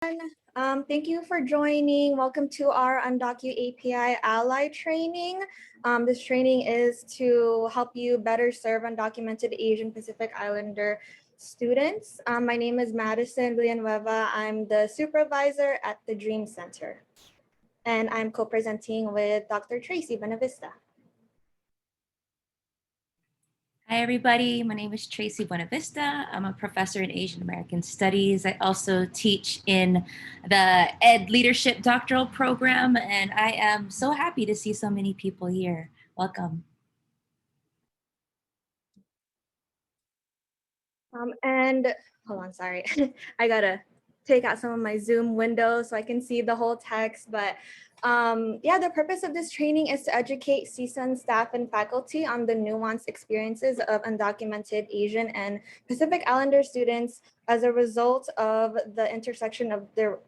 Thank you for joining. Welcome to our UndocuAPI Ally training. This training is to help you better serve undocumented Asian Pacific Islander students. My name is Madison Villanueva. I'm the supervisor at the Dream Center. And I'm co-presenting with Dr. Tracy Buenavista. Hi, everybody. My name is Tracy Buenavista. I'm a professor in Asian American Studies. I also teach in the Ed Leadership Doctoral Program, and I am so happy to see so many people here. Welcome. And hold on, sorry. I gotta take out some of my Zoom windows so I can see the whole text. But yeah, the purpose of this training is to educate CSUN staff and faculty on the nuanced experiences of undocumented Asian and Pacific Islander students as a result of the intersection of their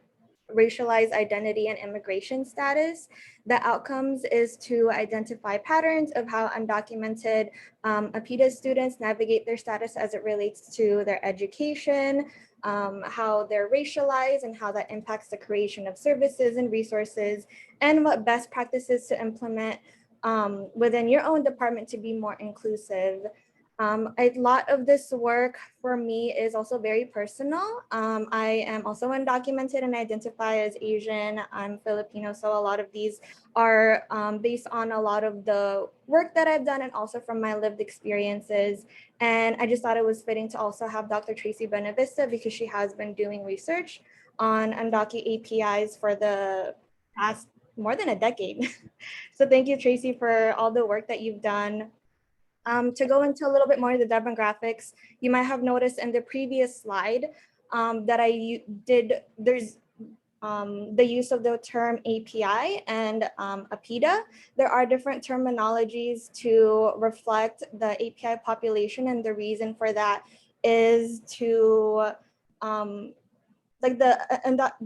racialized identity and immigration status. The outcomes is to identify patterns of how undocumented APIDA students navigate their status as it relates to their education, how they're racialized and how that impacts the creation of services and resources, and what best practices to implement within your own department to be more inclusive. A lot of this work for me is also very personal. I am also undocumented and identify as Asian. I'm Filipino, so a lot of these are based on a lot of the work that I've done and also from my lived experiences. And I just thought it was fitting to also have Dr. Tracy Buenavista because she has been doing research on UndocuAPIs for the past more than a decade. So thank you, Tracy, for all the work that you've done. To go into a little bit more of the demographics, you might have noticed in the previous slide that I did, there's the use of the term API and APIDA. There are different terminologies to reflect the API population, and the reason for that is to the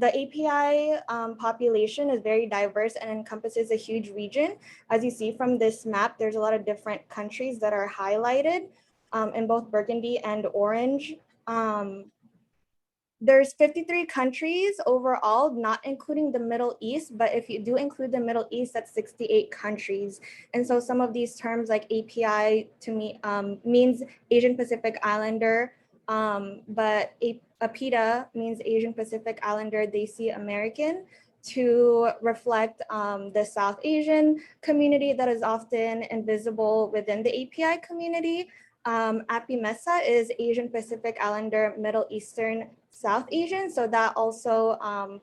API population is very diverse and encompasses a huge region. As you see from this map, there's a lot of different countries that are highlighted in both burgundy and orange. There's 53 countries overall, not including the Middle East, but if you do include the Middle East, that's 68 countries. And so some of these terms like API to me means Asian Pacific Islander, but APIDA means Asian Pacific Islander Desi American to reflect the South Asian community that is often invisible within the API community. APIMESA is Asian Pacific Islander Middle Eastern South Asian. So that also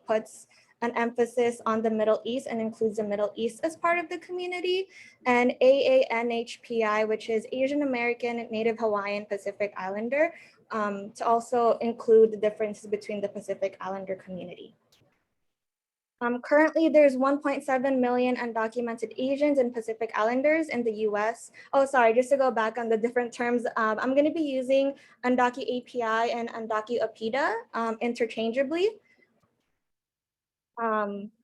puts an emphasis on the Middle East and includes the Middle East as part of the community. And AANHPI, which is Asian American Native Hawaiian Pacific Islander, to also include the differences between the Pacific Islander community. Currently, there's 1.7 million undocumented Asians and Pacific Islanders in the US. Oh, sorry, just to go back on the different terms, I'm going to be using UndocuAPI and UndocuAPIDA interchangeably,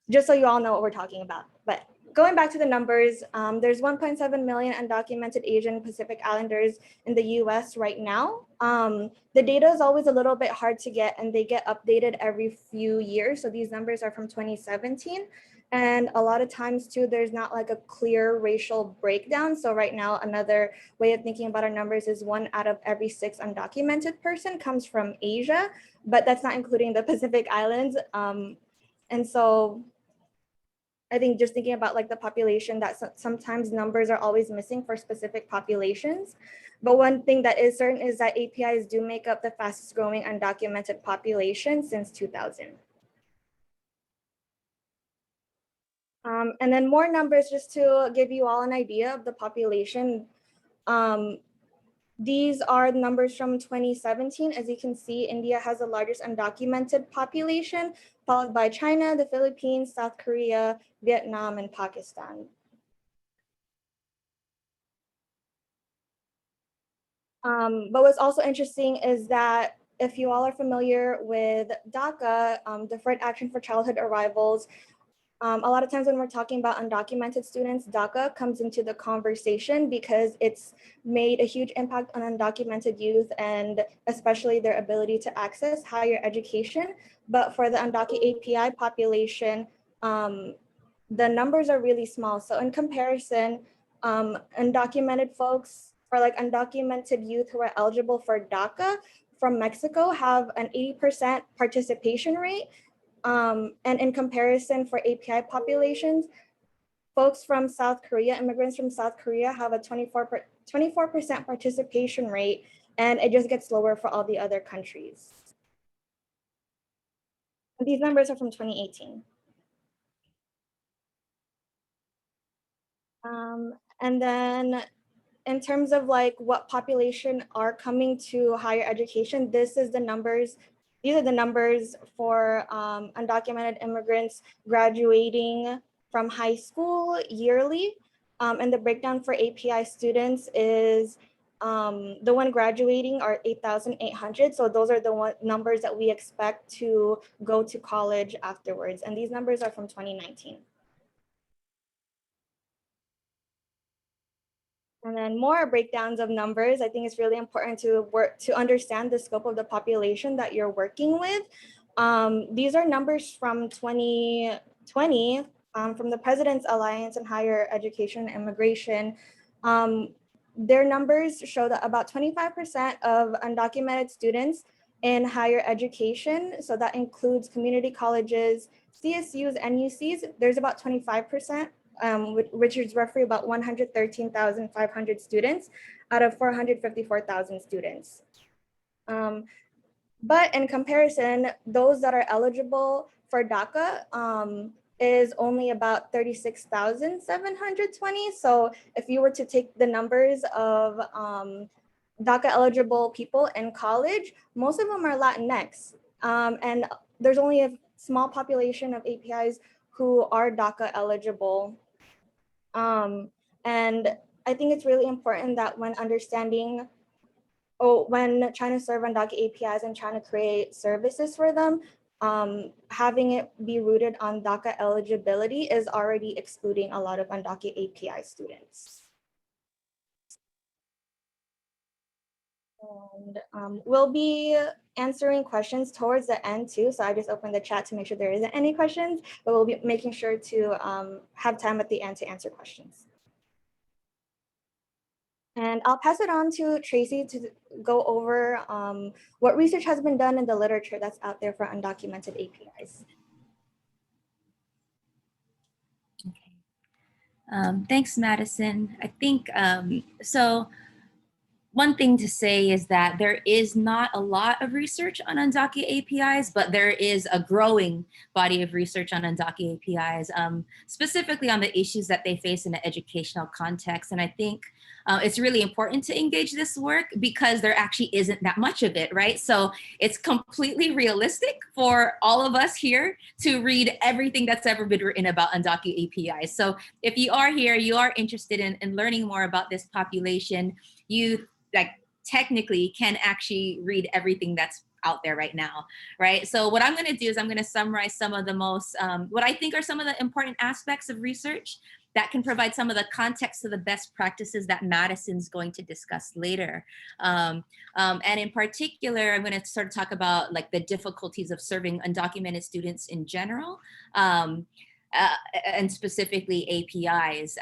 just so you all know what we're talking about. But going back to the numbers, there's 1.7 million undocumented Asian Pacific Islanders in the US right now. The data is always a little bit hard to get and they get updated every few years. So these numbers are from 2017. And a lot of times too, there's not like a clear racial breakdown. So right now, another way of thinking about our numbers is 1 out of every 6 undocumented person comes from Asia, but that's not including the Pacific Islands. And so I think just thinking about like the population, that sometimes numbers are always missing for specific populations. But one thing that is certain is that APIs do make up the fastest growing undocumented population since 2000. And then more numbers just to give you all an idea of the population. These are numbers from 2017. As you can see, India has the largest undocumented population, followed by China, the Philippines, South Korea, Vietnam, and Pakistan. But what's also interesting is that if you all are familiar with DACA, Deferred Action for Childhood Arrivals, A lot of times when we're talking about undocumented students, DACA comes into the conversation because it's made a huge impact on undocumented youth and especially their ability to access higher education. But for the UndocuAPI population, the numbers are really small. So in comparison, undocumented folks or like undocumented youth who are eligible for DACA from Mexico have an 80% participation rate. And in comparison for API populations, folks from South Korea, immigrants from South Korea have a 24% participation rate, and it just gets lower for all the other countries. These numbers are from 2018. And then in terms of like what population are coming to higher education, these are the numbers for undocumented immigrants graduating from high school yearly. And the breakdown for API students is the one graduating are 8,800. So those are the numbers that we expect to go to college afterwards. And these numbers are from 2019. And then more breakdowns of numbers. I think it's really important to understand the scope of the population that you're working with. These are numbers from 2020 from the President's Alliance on Higher Education and Immigration. Their numbers show that about 25% of undocumented students in higher education, so that includes community colleges, CSUs, NUCs, there's about 25%. Which is roughly about 113,500 students out of 454,000 students. But in comparison, those that are eligible for DACA is only about 36,720. So if you were to take the numbers of DACA eligible people in college, most of them are Latinx. And there's only a small population of APIs who are DACA eligible. And I think it's really important that when when trying to serve UndocuAPIs and trying to create services for them, having it be rooted on DACA eligibility is already excluding a lot of UndocuAPI students. And we'll be answering questions towards the end too. So I just opened the chat to make sure there isn't any questions, but we'll be making sure to have time at the end to answer questions. And I'll pass it on to Tracy to go over what research has been done in the literature that's out there for undocumented APIs. Okay. Thanks, Madison. I think, so one thing to say is that there is not a lot of research on UndocuAPIs, but there is a growing body of research on UndocuAPIs, specifically on the issues that they face in an educational context. And I think it's really important to engage this work because there actually isn't that much of it, right? So it's completely realistic for all of us here to read everything that's ever been written about UndocuAPIs. So if you are here, you are interested in learning more about this population, you technically can actually read everything that's out there right now, right? So what I'm going to do is I'm going to summarize some of the most, what I think are some of the important aspects of research that can provide some of the context to the best practices that Madison's going to discuss later. And in particular, I'm going to sort of talk about like the difficulties of serving undocumented students in general. And specifically APIs.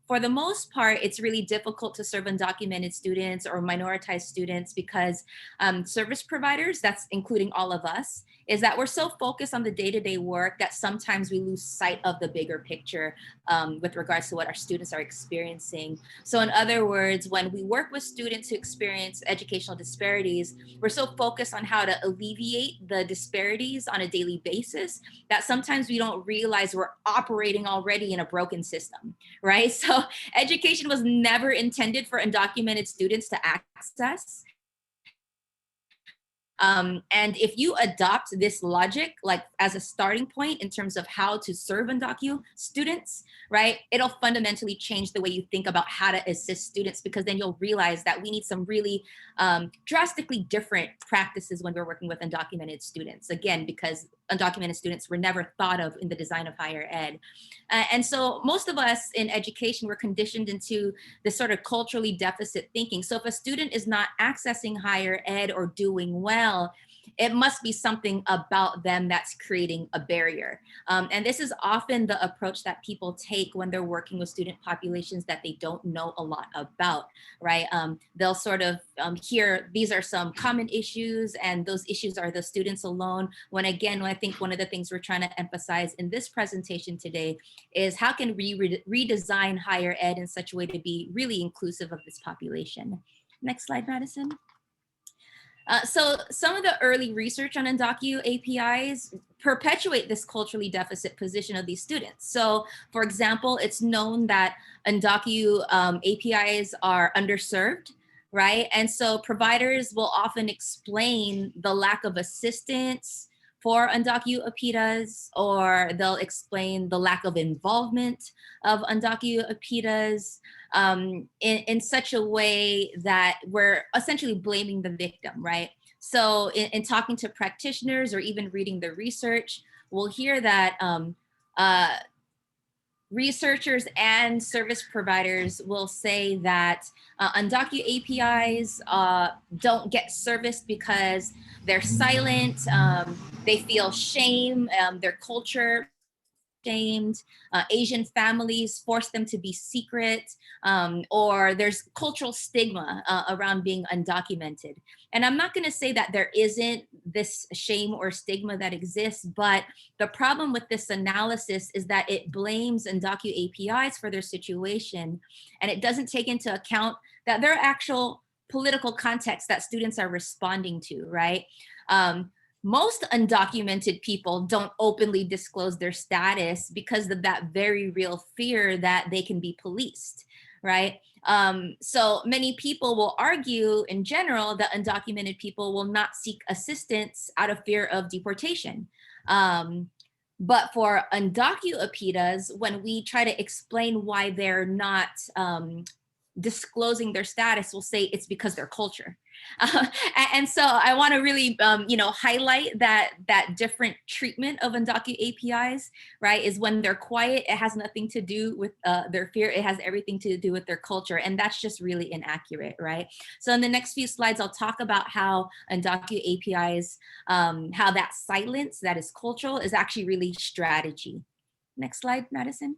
For the most part, it's really difficult to serve undocumented students or minoritized students because service providers, that's including all of us, is that we're so focused on the day-to-day work that sometimes we lose sight of the bigger picture with regards to what our students are experiencing. So in other words, when we work with students who experience educational disparities, we're so focused on how to alleviate the disparities on a daily basis that sometimes we don't realize we're operating already in a broken system, right? So education was never intended for undocumented students to access. And if you adopt this logic, like as a starting point in terms of how to serve undocu students, right, it'll fundamentally change the way you think about how to assist students, because then you'll realize that we need some really drastically different practices when we're working with undocumented students. Again, because undocumented students were never thought of in the design of higher ed. And so most of us in education were conditioned into this sort of culturally deficit thinking. So if a student is not accessing higher ed or doing well, it must be something about them that's creating a barrier. And this is often the approach that people take when they're working with student populations that they don't know a lot about, right? They'll sort of hear these are some common issues and those issues are the students alone. When again, I think one of the things we're trying to emphasize in this presentation today is how can we redesign higher ed in such a way to be really inclusive of this population. Next slide, Madison. So some of the early research on UndocuAPIs perpetuate this culturally deficit position of these students. So for example, it's known that UndocuAPIs are underserved, right? And so providers will often explain the lack of assistance for UndocuAPIDAs, or they'll explain the lack of involvement of UndocuAPIDAs in such a way that we're essentially blaming the victim, right? So in talking to practitioners or even reading the research, we'll hear that researchers and service providers will say that UndocuAPIs don't get serviced because they're silent, they feel shame, their culture shamed, Asian families force them to be secret, or there's cultural stigma around being undocumented. And I'm not gonna say that there isn't this shame or stigma that exists, but the problem with this analysis is that it blames UndocuAPIs for their situation, and it doesn't take into account that there are actual political contexts that students are responding to, right? Most undocumented people don't openly disclose their status because of that very real fear that they can be policed, right? So many people will argue in general that undocumented people will not seek assistance out of fear of deportation. But for UndocuAPIDAs, when we try to explain why they're not disclosing their status, we'll say it's because their culture. And so I want to really, highlight that different treatment of UndocuAPIs, right? Is when they're quiet, it has nothing to do with their fear. It has everything to do with their culture, and that's just really inaccurate, right? So in the next few slides, I'll talk about how UndocuAPIs, how that silence that is cultural is actually really strategy. Next slide, Madison.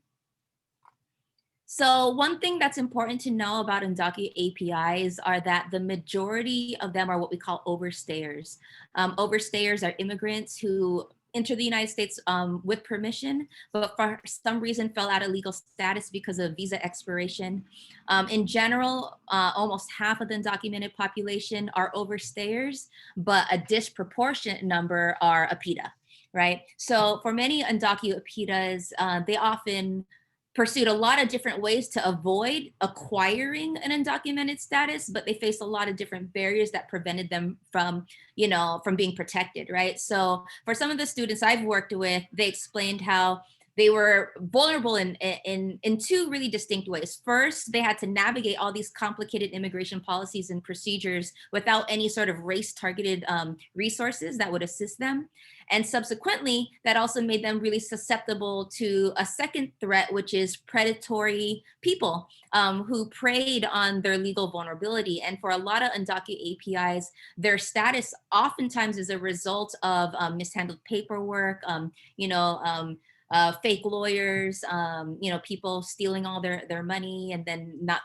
So one thing that's important to know about UndocuAPIs are that the majority of them are what we call overstayers. Overstayers are immigrants who enter the United States with permission, but for some reason fell out of legal status because of visa expiration. In general, almost half of the undocumented population are overstayers, but a disproportionate number are APIDA, right? So for many UndocuAPIDAs, they often pursued a lot of different ways to avoid acquiring an undocumented status, but they faced a lot of different barriers that prevented them from, from being protected, right? So for some of the students I've worked with, they explained how they were vulnerable in two really distinct ways. First, they had to navigate all these complicated immigration policies and procedures without any sort of race-targeted resources that would assist them. And subsequently, that also made them really susceptible to a second threat, which is predatory people who preyed on their legal vulnerability. And for a lot of UndocuAPIs, their status oftentimes is a result of mishandled paperwork, fake lawyers, people stealing all their money and then not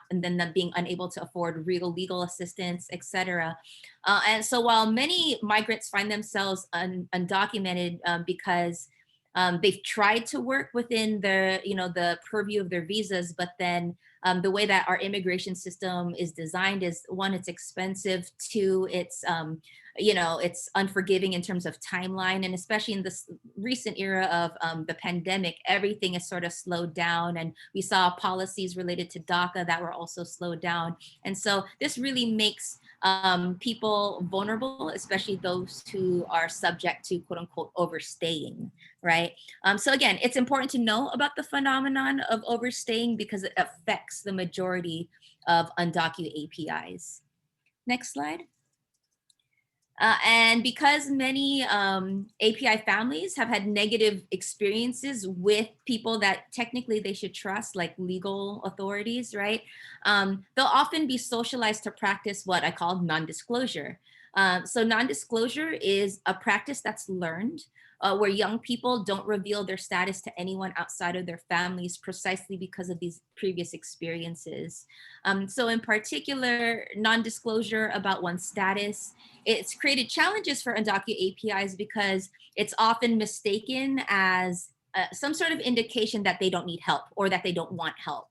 being unable to afford real legal assistance, etc. And so while many migrants find themselves undocumented because they've tried to work within the purview of their visas, but then the way that our immigration system is designed is, one, it's expensive, two, it's it's unforgiving in terms of timeline, and especially in this recent era of the pandemic, everything is sort of slowed down, and we saw policies related to DACA that were also slowed down. And so this really makes people vulnerable, especially those who are subject to quote unquote overstaying, right? So again, it's important to know about the phenomenon of overstaying because it affects the majority of UndocuAPIs. Next slide. And because many API families have had negative experiences with people that technically they should trust, like legal authorities, right? They'll often be socialized to practice what I call non-disclosure. So non-disclosure is a practice that's learned where young people don't reveal their status to anyone outside of their families precisely because of these previous experiences. So in particular, non-disclosure about one's status, it's created challenges for UndocuAPIs because it's often mistaken as some sort of indication that they don't need help or that they don't want help.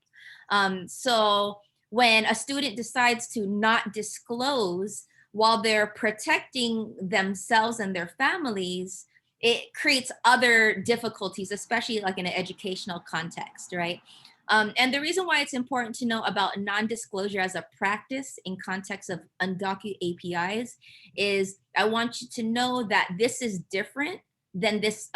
So when a student decides to not disclose while they're protecting themselves and their families, it creates other difficulties, especially like in an educational context, right? And the reason why it's important to know about non-disclosure as a practice in context of UndocuAPIs is I want you to know that this is different than this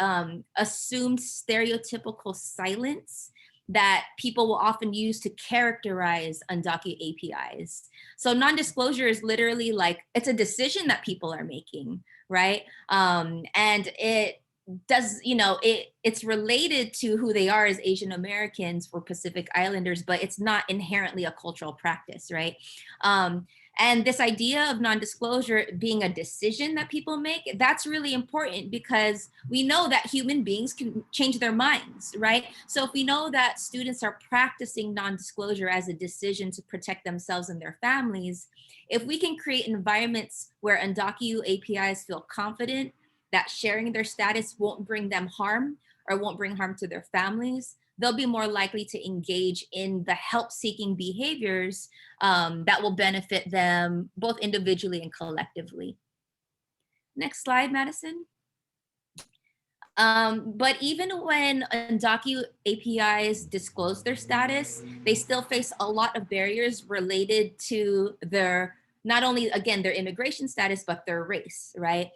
assumed stereotypical silence that people will often use to characterize UndocuAPIs. So non-disclosure is literally like, it's a decision that people are making, right? And it does, it's related to who they are as Asian Americans or Pacific Islanders, but it's not inherently a cultural practice, right? And this idea of non-disclosure being a decision that people make, that's really important because we know that human beings can change their minds, right? So if we know that students are practicing non-disclosure as a decision to protect themselves and their families, if we can create environments where UndocuAPIs feel confident that sharing their status won't bring them harm or won't bring harm to their families, they'll be more likely to engage in the help-seeking behaviors that will benefit them both individually and collectively. Next slide, Madison. But even when UndocuAPIs disclose their status, they still face a lot of barriers related to their, not only, again, their immigration status, but their race, right?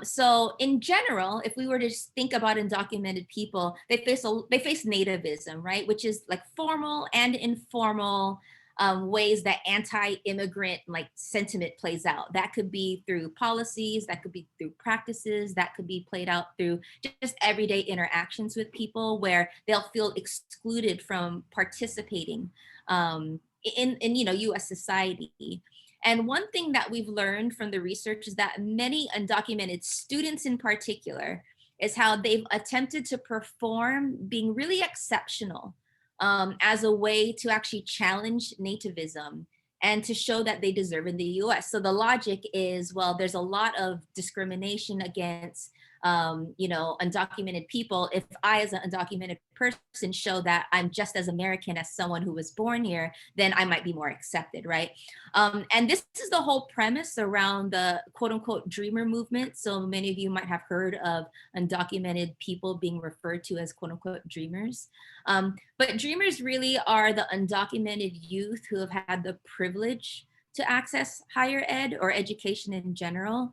So in general, if we were to just think about undocumented people, they face nativism, right? Which is like formal and informal ways that anti-immigrant like sentiment plays out. That could be through policies, that could be through practices, that could be played out through just everyday interactions with people where they'll feel excluded from participating in US society. And one thing that we've learned from the research is that many undocumented students in particular is how they've attempted to perform being really exceptional as a way to actually challenge nativism and to show that they deserve in the US. So the logic is, well, there's a lot of discrimination against undocumented people. If I, as an undocumented person, show that I'm just as American as someone who was born here, then I might be more accepted, right? And this is the whole premise around the quote unquote dreamer movement. So many of you might have heard of undocumented people being referred to as quote unquote dreamers. But dreamers really are the undocumented youth who have had the privilege to access higher ed or education in general.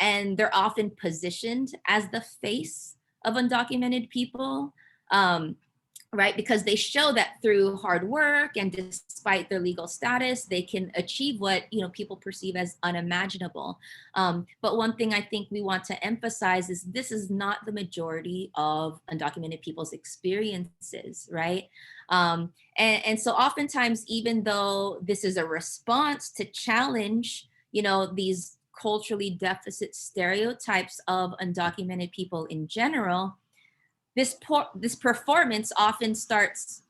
And they're often positioned as the face of undocumented people, right? Because they show that through hard work and despite their legal status, they can achieve what people perceive as unimaginable. But one thing I think we want to emphasize is this is not the majority of undocumented people's experiences, right? And so oftentimes, even though this is a response to challenge, these culturally deficit stereotypes of undocumented people in general, this performance often starts,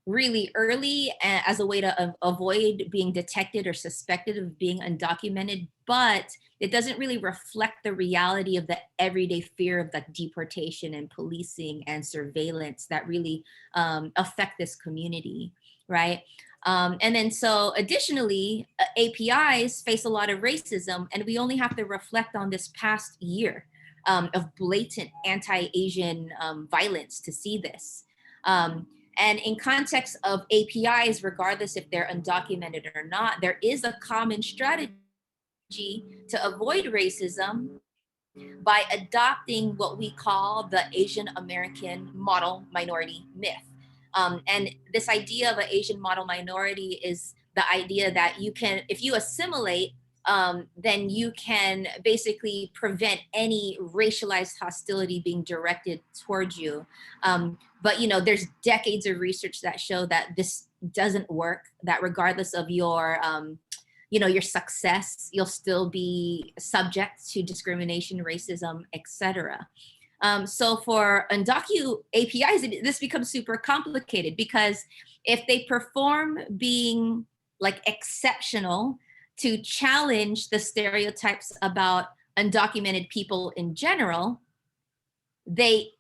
really early as a way to avoid being detected or suspected of being undocumented, but it doesn't really reflect the reality of the everyday fear of the deportation and policing and surveillance that really affect this community, right? And then so additionally, APIs face a lot of racism, and we only have to reflect on this past year of blatant anti-Asian violence to see this. And in context of APIs, regardless if they're undocumented or not, there is a common strategy to avoid racism by adopting what we call the Asian American model minority myth. And this idea of an Asian model minority is the idea that you can, if you assimilate, then you can basically prevent any racialized hostility being directed towards you. But you know, there's decades of research that show that this doesn't work. That regardless of your you know, your success, you'll still be subject to discrimination, racism, etc. So for UndocuAPIs, this becomes super complicated because if they perform being like exceptional to challenge the stereotypes about undocumented people in general, they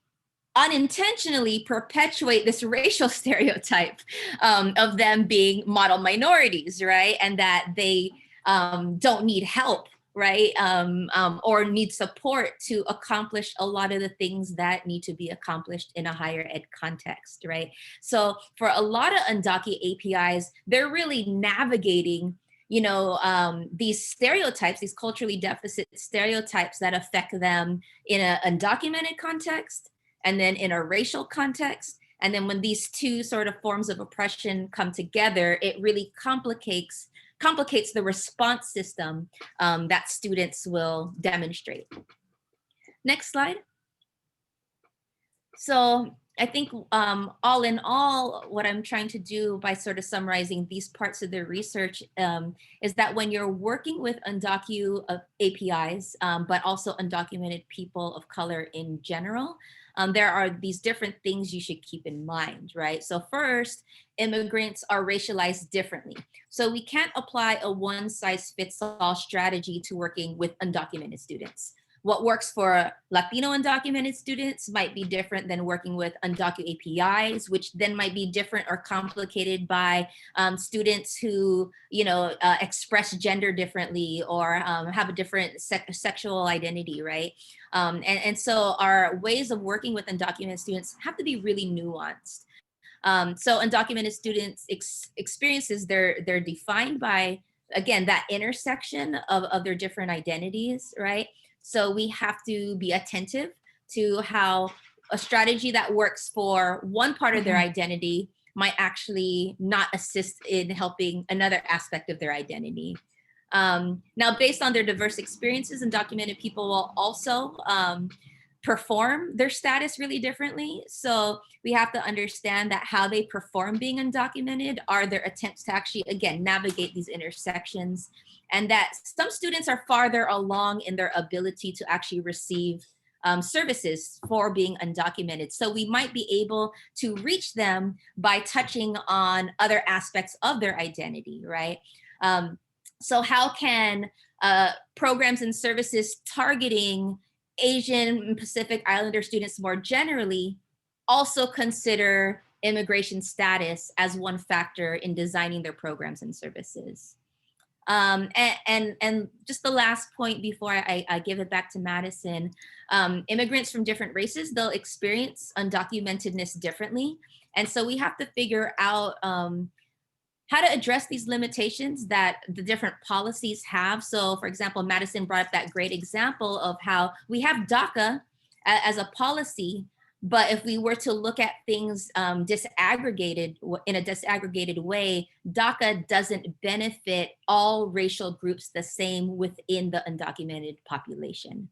unintentionally perpetuate this racial stereotype of them being model minorities, right? And that they don't need help, right? Or need support to accomplish a lot of the things that need to be accomplished in a higher ed context, right? So for a lot of UndocuAPIs, they're really navigating, you know, these stereotypes, these culturally deficit stereotypes that affect them in an undocumented context, and then in a racial context. And then when these two sort of forms of oppression come together, it really complicates the response system that students will demonstrate. Next slide. So I think all in all, what I'm trying to do by sort of summarizing these parts of the research is that when you're working with UndocuAPIs, but also undocumented people of color in general, there are these different things you should keep in mind, right? So first, immigrants are racialized differently. So we can't apply a one-size-fits-all strategy to working with undocumented students. What works for Latino undocumented students might be different than working with UndocuAPIs, which then might be different or complicated by students who, you know, express gender differently or have a different sexual identity, right? And so our ways of working with undocumented students have to be really nuanced. So undocumented students' experiences, they're defined by, again, that intersection of their different identities, right? So we have to be attentive to how a strategy that works for one part of their identity might actually not assist in helping another aspect of their identity. Now, based on their diverse experiences, undocumented people will also perform their status really differently. So we have to understand that how they perform being undocumented are their attempts to actually, again, navigate these intersections, and that some students are farther along in their ability to actually receive services for being undocumented. So we might be able to reach them by touching on other aspects of their identity, right? So how can programs and services targeting Asian and Pacific Islander students more generally also consider immigration status as one factor in designing their programs and services? And just the last point before I give it back to Madison, immigrants from different races, they'll experience undocumentedness differently. And so we have to figure out how to address these limitations that the different policies have. So for example, Madison brought up that great example of how we have DACA as a policy, but if we were to look at things disaggregated in a disaggregated way, DACA doesn't benefit all racial groups the same within the undocumented population.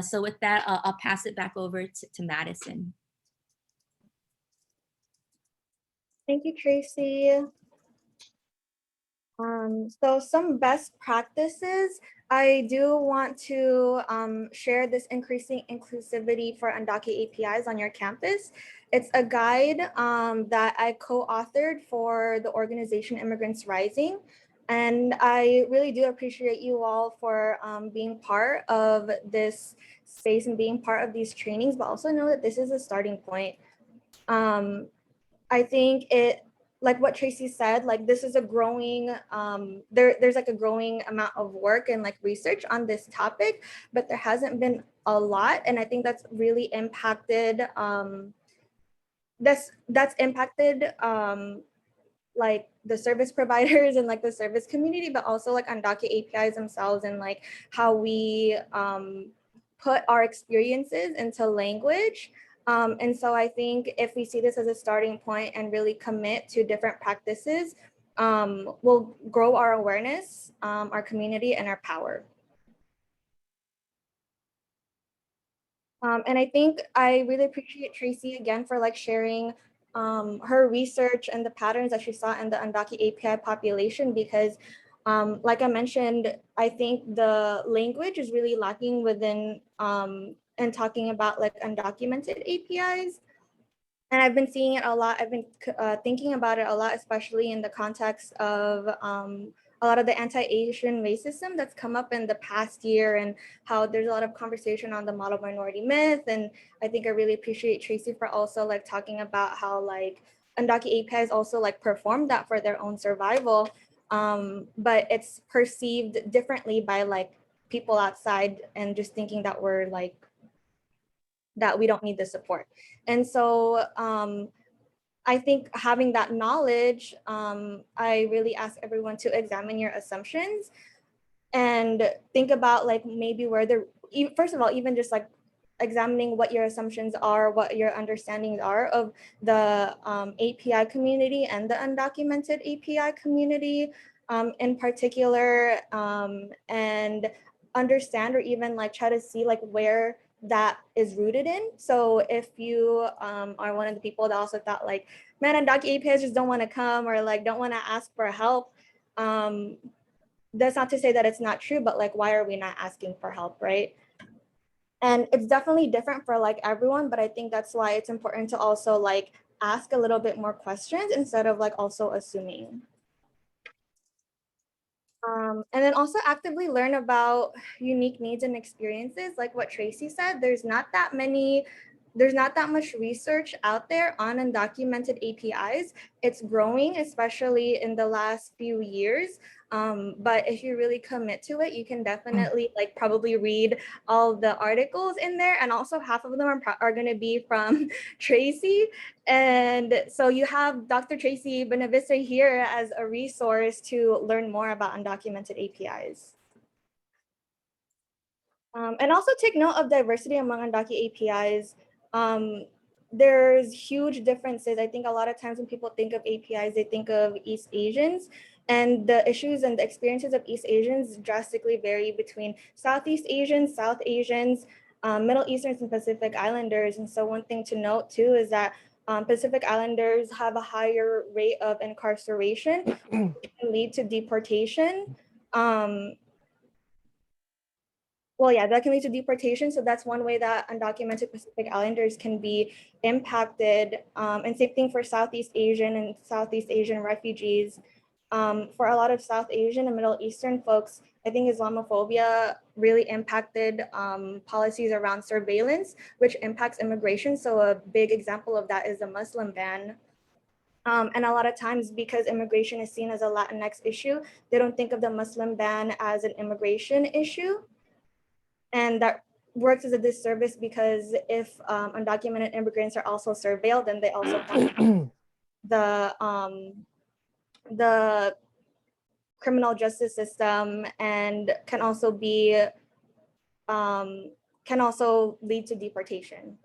So with that, I'll pass it back over to Madison. Thank you, Tracy. So some best practices, I do want to share this increasing inclusivity for UndocuAPIs on your campus. It's a guide that I co-authored for the organization Immigrants Rising. And I really do appreciate you all for being part of this space and being part of these trainings, but also know that this is a starting point. I think it, like what Tracy said, like this is a growing, there's like a growing amount of work and like research on this topic, but there hasn't been a lot. And I think that's really impacted that's impacted like the service providers and like the service community, but also like UndocuAPIs themselves and like how we put our experiences into language. And so I think if we see this as a starting point and really commit to different practices, we'll grow our awareness, our community, and our power. And I think I really appreciate Tracy again for like sharing her research and the patterns that she saw in the UndocuAPI population, because like I mentioned, I think the language is really lacking within and talking about like undocumented APIs. And I've been seeing it a lot. I've been thinking about it a lot, especially in the context of a lot of the anti-Asian racism that's come up in the past year, and how there's a lot of conversation on the model minority myth. And I think I really appreciate Tracy for also like talking about how like UndocuAPIs also like performed that for their own survival. But it's perceived differently by like people outside and just thinking that we're like, that we don't need the support. And so I think having that knowledge, I really ask everyone to examine your assumptions and think about like maybe where the, first of all, even just like examining what your assumptions are, what your understandings are of the API community and the undocumented API community in particular, and understand or even like try to see like where that is rooted in. So if you are one of the people that also thought like, man, UndocuAPIs just don't want to come or like don't want to ask for help, that's not to say that it's not true, but like, why are we not asking for help, right? And it's definitely different for like everyone, but I think that's why it's important to also like ask a little bit more questions instead of like also assuming. And then also actively learn about unique needs and experiences. Like what Tracy said, there's not that much research out there on undocumented APIs. It's growing, especially in the last few years. But if you really commit to it, you can definitely like probably read all the articles in there. And also half of them are going to be from Tracy. And so you have Dr. Tracy Buenavista here as a resource to learn more about undocumented APIs. And also take note of diversity among UndocuAPIs. There's huge differences. I think a lot of times when people think of APIs, they think of East Asians, and the issues and the experiences of East Asians drastically vary between Southeast Asians, South Asians, Middle Easterns, and Pacific Islanders. And so one thing to note too is that Pacific Islanders have a higher rate of incarceration, which can lead to deportation. Well, yeah, that can lead to deportation. So that's one way that undocumented Pacific Islanders can be impacted. And same thing for Southeast Asian and Southeast Asian refugees. For a lot of South Asian and Middle Eastern folks, I think Islamophobia really impacted policies around surveillance, which impacts immigration. So a big example of that is the Muslim ban. And a lot of times, because immigration is seen as a Latinx issue, they don't think of the Muslim ban as an immigration issue. And that works as a disservice, because if undocumented immigrants are also surveilled, then they also the criminal justice system, and can also lead to deportation.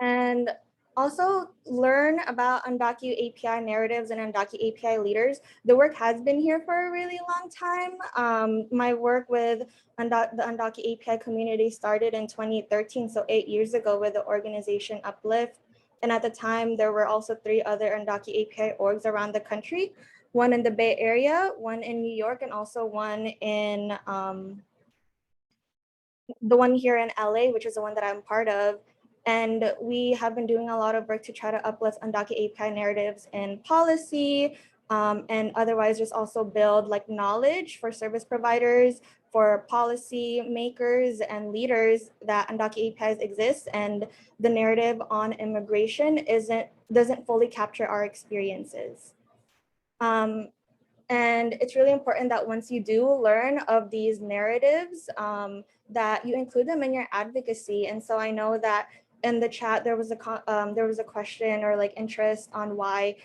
And also learn about UndocuAPI narratives and UndocuAPI leaders. The work has been here for a really long time. My work with the UndocuAPI community started in 2013, so 8 years ago, with the organization Uplift. And at the time, there were also 3 other UndocuAPI orgs around the country, one in the Bay Area, one in New York, and also one in the one here in LA, which is the one that I'm part of. And we have been doing a lot of work to try to uplift UndocuAPI narratives in policy, and otherwise just also build like knowledge for service providers, for policy makers and leaders that UndocuAPIs exist, and the narrative on immigration doesn't fully capture our experiences. And it's really important that once you do learn of these narratives, that you include them in your advocacy. And so I know that in the chat, there was a question or like interest on why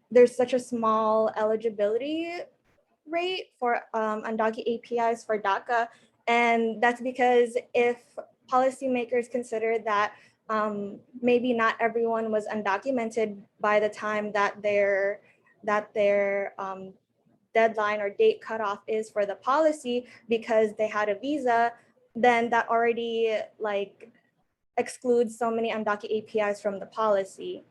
there's such a small eligibility rate for undocumented APIs for DACA. And that's because if policymakers consider that maybe not everyone was undocumented by the time that their deadline or date cutoff is for the policy because they had a visa, then that already like excludes so many undocumented APIs from the policy.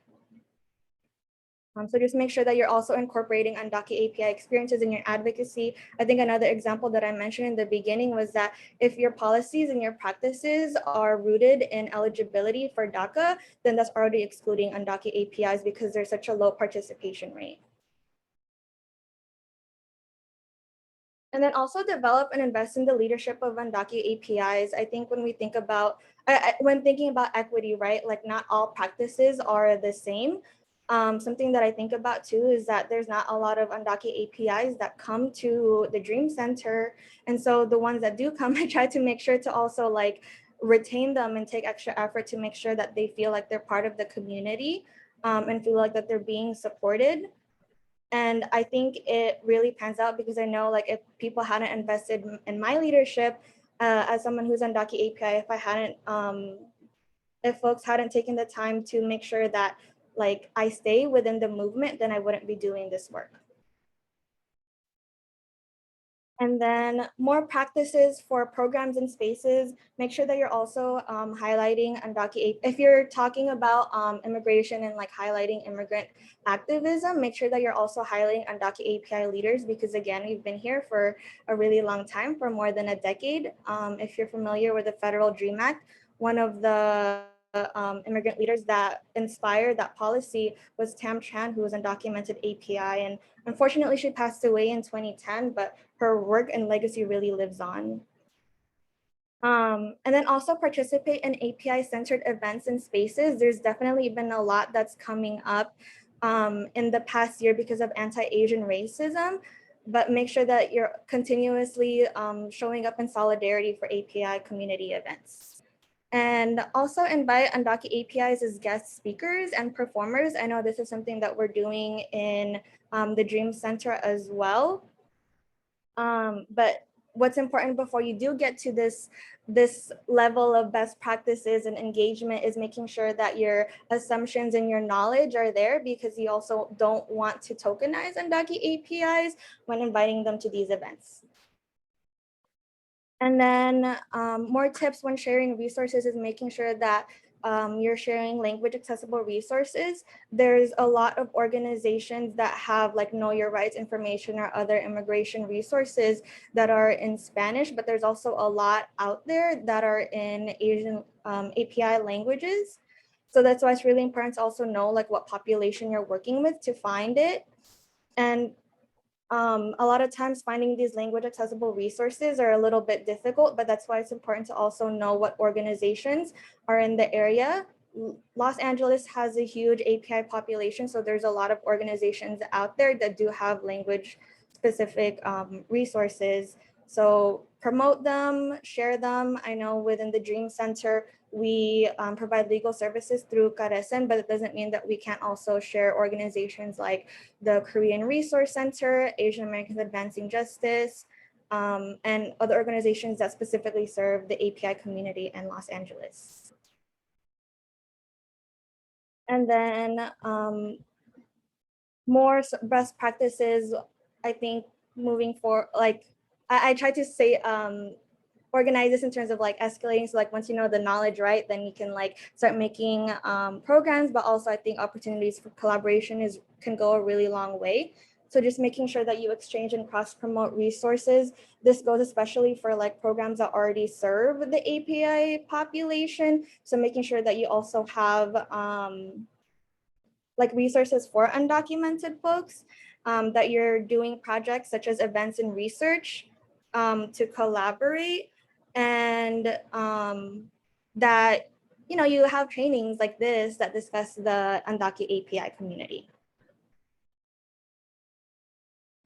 So just make sure that you're also incorporating undocumented API experiences in your advocacy. I think another example that I mentioned in the beginning was that if your policies and your practices are rooted in eligibility for DACA, then that's already excluding undocumented APIs because there's such a low participation rate. And then also develop and invest in the leadership of undocumented APIs. I think when we think about, when thinking about equity, right, like not all practices are the same. Something that I think about too is that there's not a lot of undocumented APIs that come to the Dream Center. And so the ones that do come, I try to make sure to also like retain them and take extra effort to make sure that they feel like they're part of the community and feel like that they're being supported. And I think it really pans out because I know like if people hadn't invested in my leadership as someone who's undocumented API, if I hadn't, if folks hadn't taken the time to make sure that like I stay within the movement, then I wouldn't be doing this work. And then more practices for programs and spaces. Make sure that you're also highlighting undocumented. If you're talking about immigration and like highlighting immigrant activism, make sure that you're also highlighting undocumented API leaders because again, we've been here for a really long time, for more than a decade. If you're familiar with the Federal Dream Act, one of the immigrant leaders that inspired that policy was Tam Tran, who was undocumented API. And unfortunately, she passed away in 2010, but her work and legacy really lives on. And then also participate in API-centered events and spaces. There's definitely been a lot that's coming up in the past year because of anti-Asian racism, but make sure that you're continuously showing up in solidarity for API community events. And also invite undocumented APIs as guest speakers and performers. I know this is something that we're doing in the Dream Center as well. But what's important before you do get to this level of best practices and engagement is making sure that your assumptions and your knowledge are there because you also don't want to tokenize undocumented APIs when inviting them to these events. And then more tips when sharing resources is making sure that you're sharing language accessible resources. There's a lot of organizations that have like know your rights information or other immigration resources that are in Spanish, but there's also a lot out there that are in Asian API languages. So that's why it's really important to also know like what population you're working with to find it. And a lot of times finding these language accessible resources are a little bit difficult, but that's why it's important to also know what organizations are in the area. Los Angeles has a huge API population, so there's a lot of organizations out there that do have language specific resources. So promote them, share them. I know within the Dream Center, we provide legal services through Carecen, but it doesn't mean that we can't also share organizations like the Korean Resource Center, Asian Americans Advancing Justice, and other organizations that specifically serve the API community in Los Angeles. And then more best practices, I think moving forward, like I try to say, organize this in terms of like escalating. So like once you know the knowledge, right, then you can like start making programs, but also I think opportunities for collaboration can go a really long way. So just making sure that you exchange and cross promote resources. This goes especially for like programs that already serve the API population. So making sure that you also have like resources for undocumented folks, that you're doing projects such as events and research to collaborate, and that you have trainings like this that discuss the undocumented API community.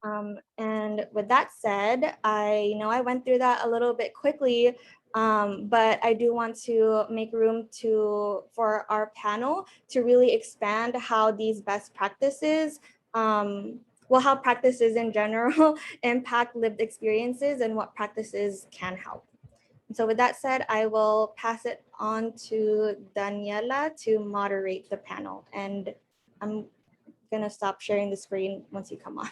And with that said, I know I went through that a little bit quickly, But I do want to make room for our panel to really expand how these best practices, how practices in general impact lived experiences and what practices can help. So with that said, I will pass it on to Daniela to moderate the panel. And I'm gonna stop sharing the screen once you come on.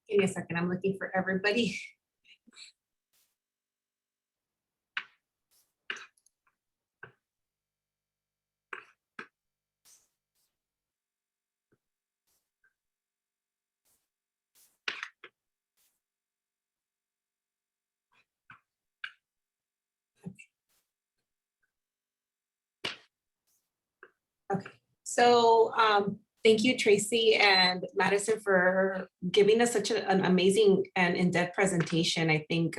Give me a second, I'm looking for everybody. Okay, so thank you, Tracy and Madison, for giving us such an amazing and in-depth presentation. I think,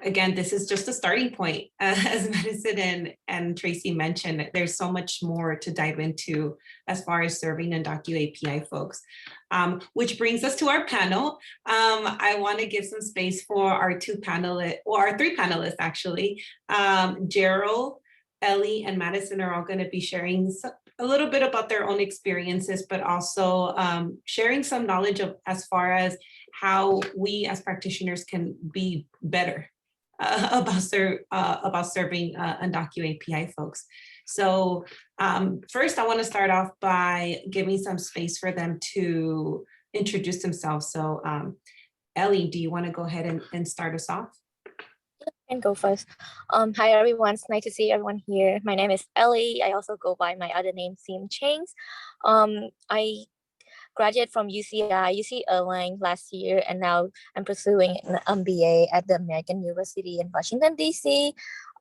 again, this is just a starting point. As Madison and Tracy mentioned, there's so much more to dive into as far as serving UndocuAPI folks. Which brings us to our panel. I want to give some space for our two panelists, or our three panelists actually. Jarel, Ellie, and Madison are all going to be sharing a little bit about their own experiences, but also sharing some knowledge of as far as how we as practitioners can be better about serving UndocuAPI folks. So first, I want to start off by giving some space for them to introduce themselves. So Ellie, do you want to go ahead and start us off? And go first. Hi everyone, it's nice to see everyone here. My name is Ellie. I also go by my other name, Sim Chings. I graduated from UC Irvine last year, and now I'm pursuing an MBA at the American University in Washington, DC.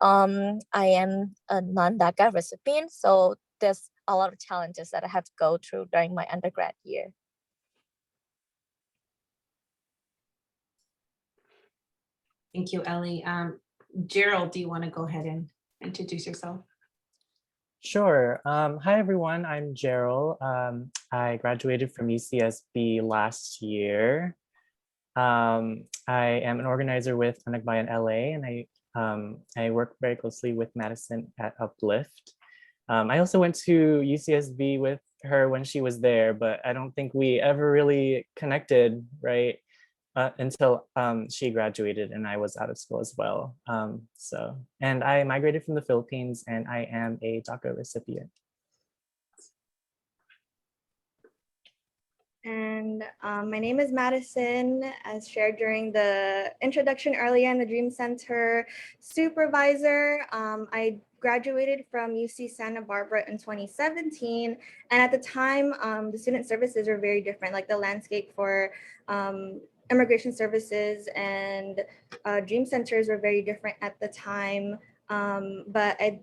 I am a non-DACA recipient, so there's a lot of challenges that I have to go through during my undergrad year. Thank you, Ellie. Jarel, do you want to go ahead and introduce yourself? Sure. Hi, everyone. I'm Jarel. I graduated from UCSB last year. I am an organizer with UndocuAPI in LA, and I work very closely with Madison at Uplift. I also went to UCSB with her when she was there, but I don't think we ever really connected, right? Until she graduated and I was out of school as well. And I migrated from the Philippines, and I am a DACA recipient. And my name is Madison, as shared during the introduction earlier. I'm the Dream Center supervisor. I graduated from UC Santa Barbara in 2017. And at the time, the student services were very different, like the landscape for immigration services and Dream Centers were very different at the time. But I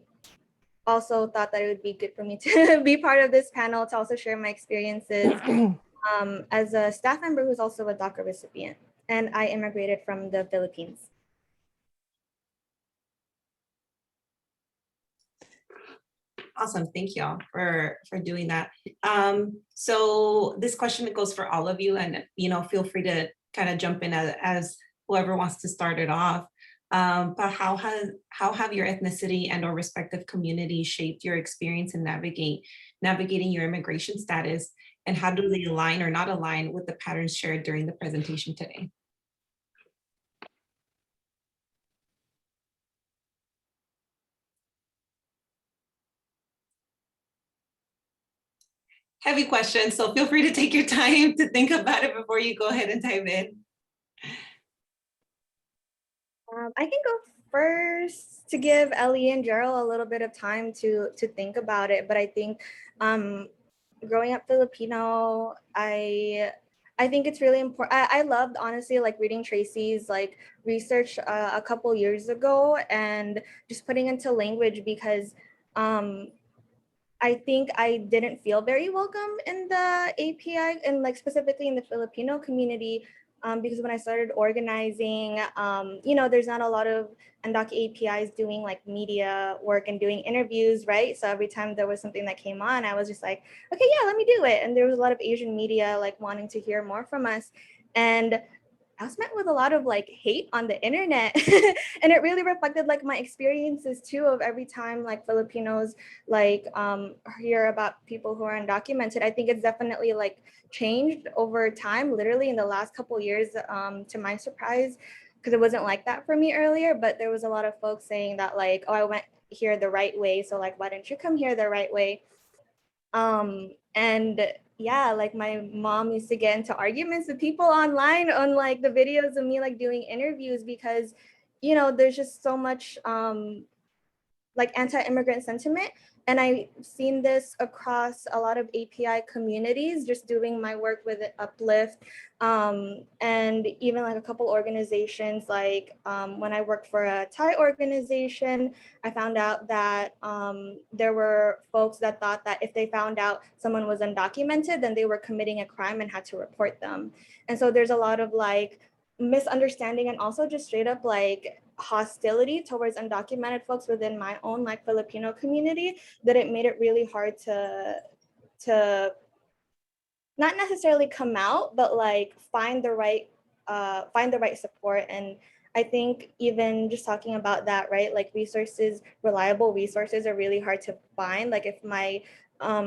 also thought that it would be good for me to be part of this panel to also share my experiences as a staff member who's also a DACA recipient. And I immigrated from the Philippines. Awesome, thank y'all for doing that. So this question goes for all of you, and feel free to kind of jump in as whoever wants to start it off. But how have your ethnicity and or respective communities shaped your experience in navigating your immigration status, and how do they align or not align with the patterns shared during the presentation today? Heavy question, so feel free to take your time to think about it before you go ahead and dive in. I can go first to give Ellie and Jarel a little bit of time to think about it. But I think growing up Filipino, I think it's really important. I loved, honestly, like reading Tracy's like research a couple years ago and just putting into language, because I think I didn't feel very welcome in the API and like specifically in the Filipino community, because when I started organizing, there's not a lot of UndocuAPIs doing like media work and doing interviews, right? So every time there was something that came on, I was just like, okay, yeah, let me do it. And there was a lot of Asian media like wanting to hear more from us. And I was met with a lot of like hate on the internet. And it really reflected like my experiences too of every time like Filipinos like hear about people who are undocumented. I think it's definitely like changed over time, literally in the last couple of years, to my surprise, because it wasn't like that for me earlier. But there was a lot of folks saying that like, oh, I went here the right way, so like, why didn't you come here the right way? And yeah, like my mom used to get into arguments with people online on like the videos of me like doing interviews, because you know there's just so much like anti-immigrant sentiment. And I've seen this across a lot of API communities, just doing my work with Uplift, and even like a couple organizations. Like when I worked for a Thai organization, I found out that there were folks that thought that if they found out someone was undocumented, then they were committing a crime and had to report them. And so there's a lot of like misunderstanding and also just straight up like hostility towards undocumented folks within my own like Filipino community, that it made it really hard to not necessarily come out, but like find the right support. And I think even just talking about that, right, like resources, reliable resources are really hard to find. Like if my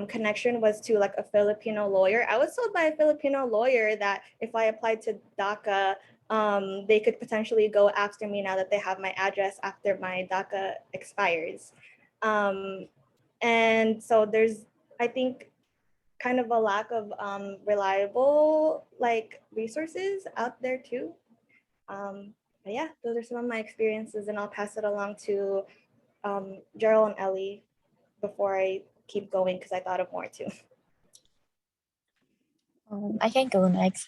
connection was to like a Filipino lawyer, I was told by a Filipino lawyer that if I applied to DACA, they could potentially go after me now that they have my address after my DACA expires. And so there's, I think, kind of a lack of reliable like resources out there too. But yeah, those are some of my experiences, and I'll pass it along to Jarel and Ellie before I keep going, because I thought of more too. I can go next.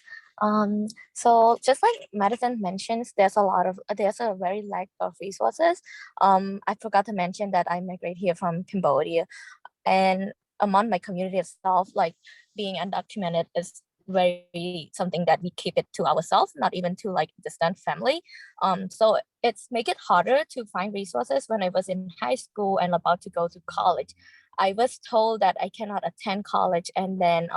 So just like Madison mentions, there's a very lack of resources. I forgot to mention that I migrated here from Cambodia, and among my community itself, like being undocumented is very something that we keep it to ourselves, not even to like distant family. So it's make it harder to find resources. When I was in high school and about to go to college, I was told that I cannot attend college, and then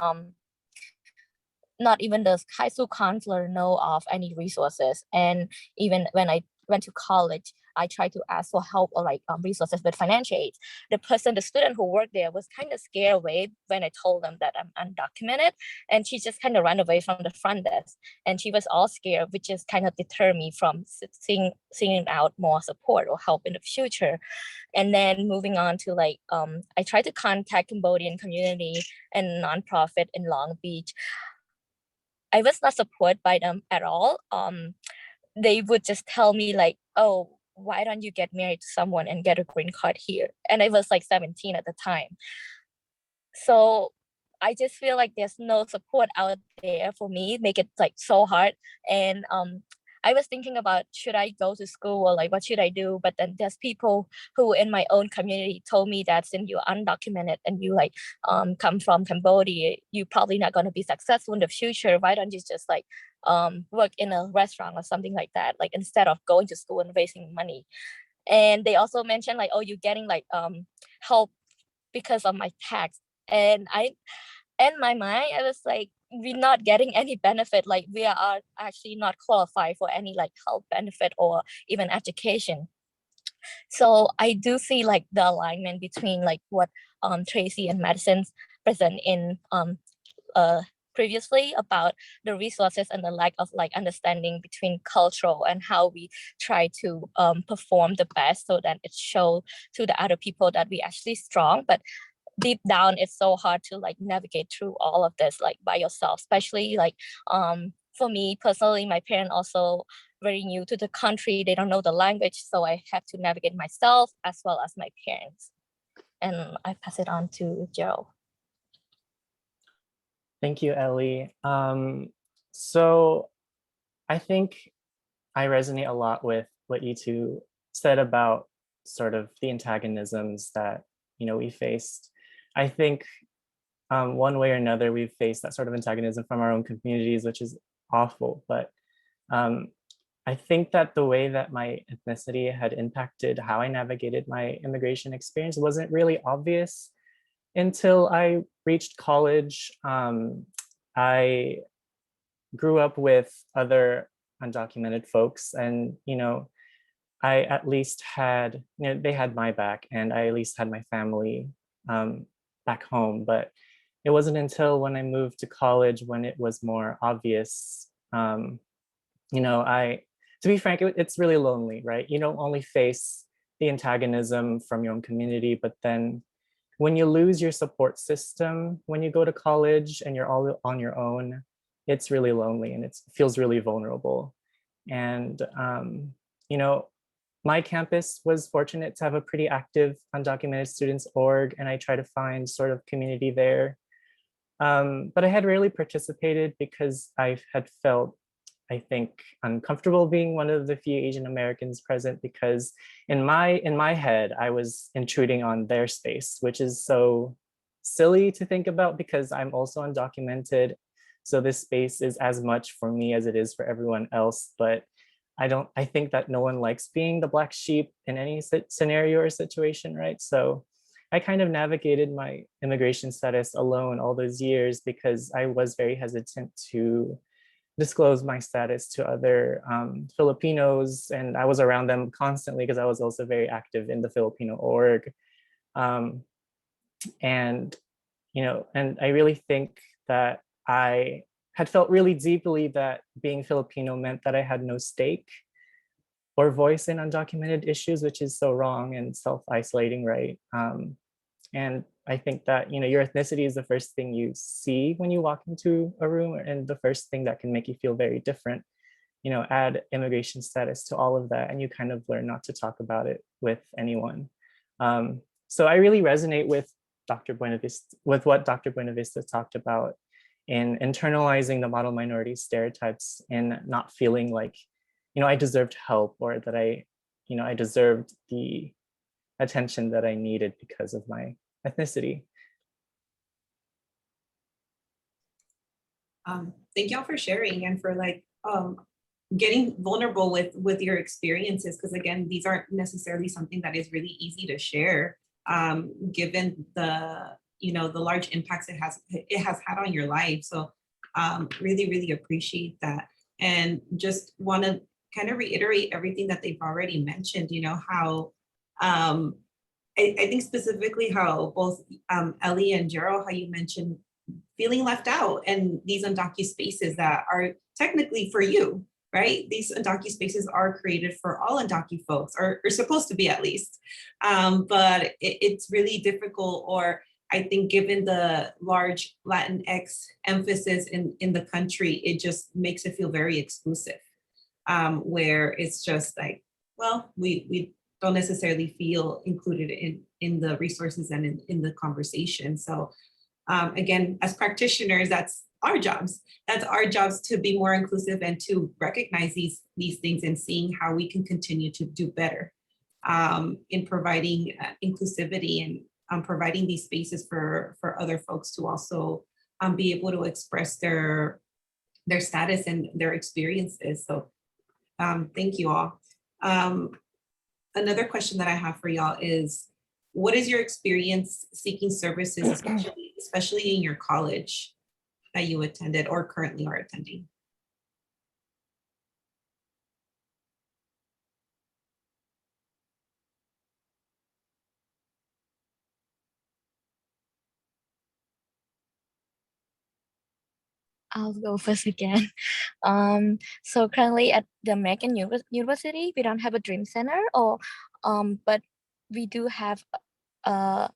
not even the high school counselor know of any resources. And even when I went to college, I tried to ask for help or like resources with financial aid. The student who worked there was kind of scared away when I told them that I'm undocumented, and she just kind of ran away from the front desk. And she was all scared, which just kind of deterred me from seeing out more support or help in the future. And then moving on to like, I tried to contact Cambodian community and nonprofit in Long Beach. I was not supported by them at all. They would just tell me like, oh, why don't you get married to someone and get a green card here? And I was like 17 at the time. So I just feel like there's no support out there for me, make it like so hard. And I was thinking about, should I go to school or like what should I do? But then there's people who in my own community told me that since you're undocumented and you like come from Cambodia, you're probably not going to be successful in the future. Why don't you just like work in a restaurant or something like that, like instead of going to school and raising money. And they also mentioned like, oh, you're getting like help because of my tax. And in my mind, I was like, we're not getting any benefit. Like we are actually not qualified for any like health benefit or even education. So I do see like the alignment between like what Tracy and Madison's present in previously about the resources and the lack of like understanding between cultural and how we try to perform the best so that it shows to the other people that we actually strong. But deep down it's so hard to like navigate through all of this like by yourself, especially like for me personally, my parents also very new to the country, they don't know the language, so I have to navigate myself as well as my parents. And I pass it on to Jarel. Thank you, Ellie. So I think I resonate a lot with what you two said about sort of the antagonisms that we faced. I think one way or another we've faced that sort of antagonism from our own communities, which is awful. But I think that the way that my ethnicity had impacted how I navigated my immigration experience wasn't really obvious until I reached college. I grew up with other undocumented folks. And, I at least had, they had my back, and I at least had my family back home. But it wasn't until when I moved to college when it was more obvious. To be frank, it's really lonely, right? You don't only face the antagonism from your own community, but then when you lose your support system, when you go to college and you're all on your own, it's really lonely and it feels really vulnerable. And, my campus was fortunate to have a pretty active undocumented students org, and I try to find sort of community there. But I had rarely participated because I had felt, I think, uncomfortable being one of the few Asian Americans present, because in my head, I was intruding on their space, which is so silly to think about because I'm also undocumented. So this space is as much for me as it is for everyone else. But I think that no one likes being the black sheep in any scenario or situation, right? So I kind of navigated my immigration status alone all those years because I was very hesitant to disclose my status to other Filipinos, and I was around them constantly because I was also very active in the Filipino org. And I really think that I had felt really deeply that being Filipino meant that I had no stake or voice in undocumented issues, which is so wrong and self-isolating, right? And I think that your ethnicity is the first thing you see when you walk into a room, and the first thing that can make you feel very different. Add immigration status to all of that, and you kind of learn not to talk about it with anyone. So I really resonate with what Dr. Buenavista talked about in internalizing the model minority stereotypes and not feeling like, I deserved help, or that I deserved the attention that I needed because of my ethnicity. Thank y'all for sharing and for getting vulnerable with your experiences, because again, these aren't necessarily something that is really easy to share, given the the large impacts it has had on your life. So really appreciate that, and just want to kind of reiterate everything that they've already mentioned. How I think specifically how both Ellie and Jarel, how you mentioned feeling left out, and these undocu spaces that are technically for you, right? These undocu spaces are created for all undocu folks, or supposed to be at least. But it's really difficult, or I think given the large Latinx emphasis in the country, it just makes it feel very exclusive, where it's just like, well, we don't necessarily feel included in the resources and in the conversation. So again, as practitioners, that's our jobs. That's our jobs to be more inclusive and to recognize these things and seeing how we can continue to do better in providing inclusivity and providing these spaces for other folks to also be able to express their status and their experiences. So thank you all. Another question that I have for y'all is, what is your experience seeking services, especially in your college that you attended or currently are attending? I'll go first again. So currently at the American University, we don't have a dream center, but we do have a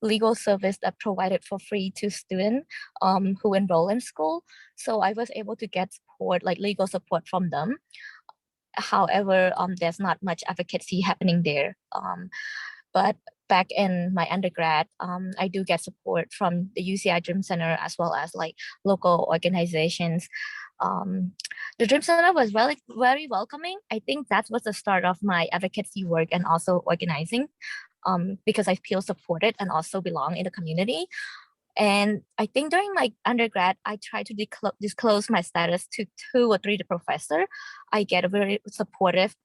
legal service that provided for free to students who enroll in school. So I was able to get support, like legal support from them. However, there's not much advocacy happening there. But back in my undergrad, I do get support from the UCI Dream Center as well as like local organizations. The Dream Center was very welcoming. I think that was the start of my advocacy work and also organizing, because I feel supported and also belong in the community. And I think during my undergrad, I tried to disclose my status to 2 or 3 professors. I get a very supportive,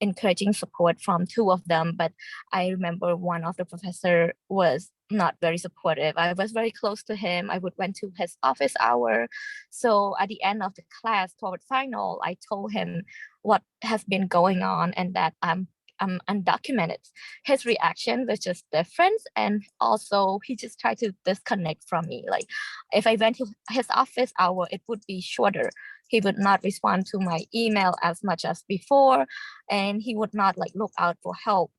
encouraging support from 2 of them. But I remember one of the professor was not very supportive. I was very close to him. I would went to his office hour. So at the end of the class, toward final, I told him what has been going on and that I'm undocumented. His reaction was just different, and also he just tried to disconnect from me. Like if I went to his office hour, it would be shorter. He would not respond to my email as much as before, and he would not like look out for help.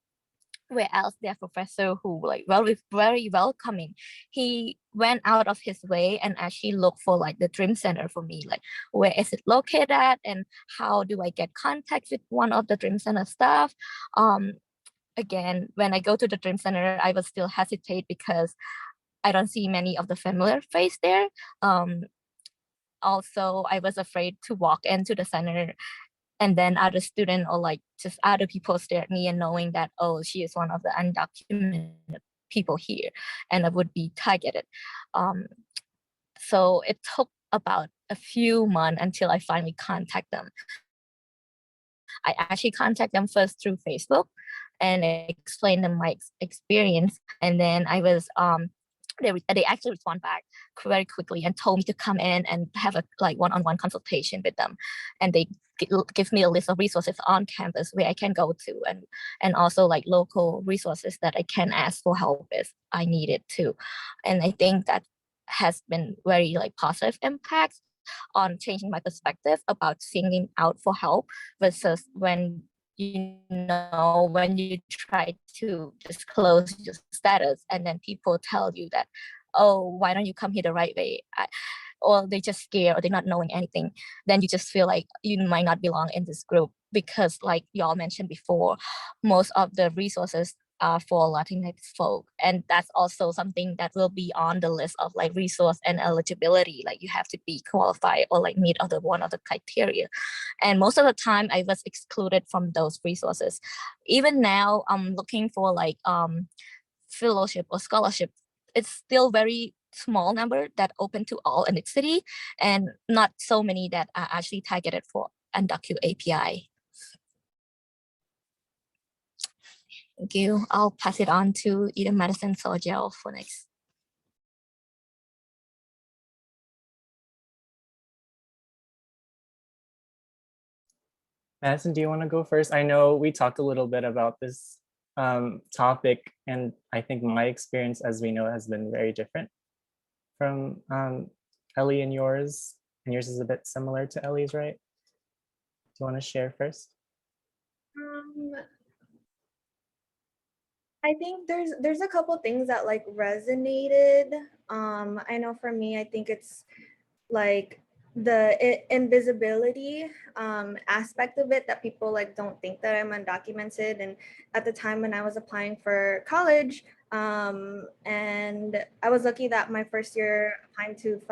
Whereas their professor who like very welcoming, he went out of his way and actually looked for like the dream center for me, like where is it located at and how do I get contact with one of the dream center staff. Again, when I go to the dream center, I would still hesitate because I don't see many of the familiar face there. Also, I was afraid to walk into the center and then other student or like just other people stare at me and knowing that, oh, she is one of the undocumented people here and I would be targeted. So it took about a few months until I finally contact them. I actually contact them first through Facebook and explain them my experience. And then I was they actually respond back very quickly and told me to come in and have a like one-on-one consultation with them, and they give me a list of resources on campus where I can go to, and also like local resources that I can ask for help if I need it too. And I think that has been very like positive impact on changing my perspective about singing out for help versus when when you try to disclose your status and then people tell you that, oh, why don't you come here the right way? Or they just scared or they're not knowing anything, then you just feel like you might not belong in this group because like y'all mentioned before, most of the resources are for Latinx folk. And that's also something that will be on the list of like resource and eligibility. Like you have to be qualified or like meet one of the criteria. And most of the time I was excluded from those resources. Even now I'm looking for like fellowship or scholarship. It's still very small number that open to all in the city and not so many that are actually targeted for UndocuAPI. Thank you. I'll pass it on to either Madison or Jarel for next. Madison, do you want to go first? I know we talked a little bit about this topic, and I think my experience, as we know, has been very different from Ellie and yours. And yours is a bit similar to Ellie's, right? Do you want to share first? I think there's a couple things that like resonated. I know for me, I think it's like the invisibility aspect of it, that people like don't think that I'm undocumented. And at the time when I was applying for college, and I was lucky that my first year applying to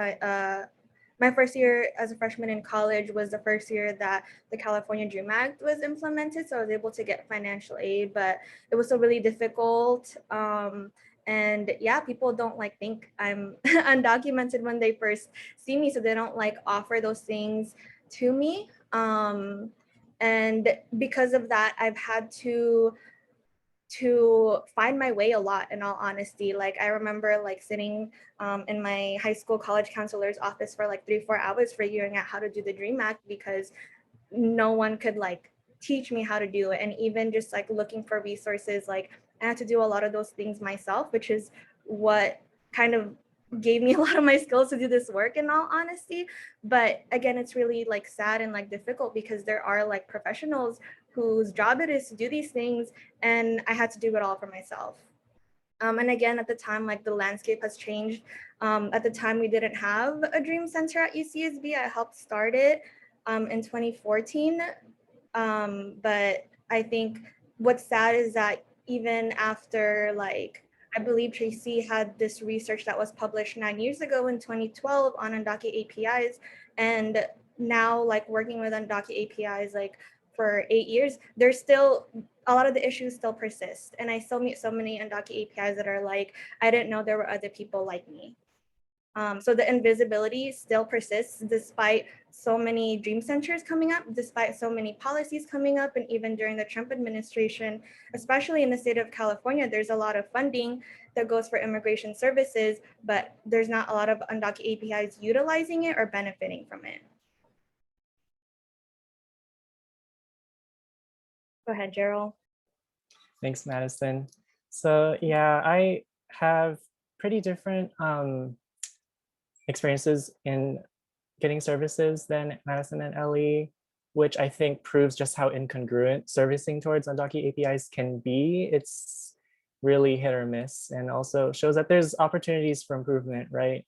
my first year as a freshman in college was the first year that the California Dream Act was implemented. So I was able to get financial aid, but it was still really difficult. And yeah, people don't like think I'm undocumented when they first see me. So they don't like offer those things to me. And because of that, I've had to find my way a lot, in all honesty. Like I remember like sitting in my high school college counselor's office for like 3-4 hours figuring out how to do the Dream Act because no one could like teach me how to do it. And even just like looking for resources, like I had to do a lot of those things myself, which is what kind of gave me a lot of my skills to do this work, in all honesty. But again, it's really like sad and like difficult because there are like professionals whose job it is to do these things, and I had to do it all for myself. And again, at the time, like the landscape has changed. At the time, we didn't have a Dream Center at UCSB. I helped start it in 2014. But I think what's sad is that even after like, I believe Tracy had this research that was published 9 years ago in 2012 on UndocuAPIs, and now like working with UndocuAPIs like for 8 years, there's still a lot of the issues still persist. And I still meet so many UndocuAPIs that are like, I didn't know there were other people like me. So the invisibility still persists despite so many dream centers coming up, despite so many policies coming up, and even during the Trump administration, especially in the state of California, there's a lot of funding that goes for immigration services, but there's not a lot of UndocuAPIs utilizing it or benefiting from it. Go ahead, Jarel. Thanks, Madison. So yeah, I have pretty different experiences in getting services than Madison and Ellie, which I think proves just how incongruent servicing towards UndocuAPIs can be. It's really hit or miss, and also shows that there's opportunities for improvement, right?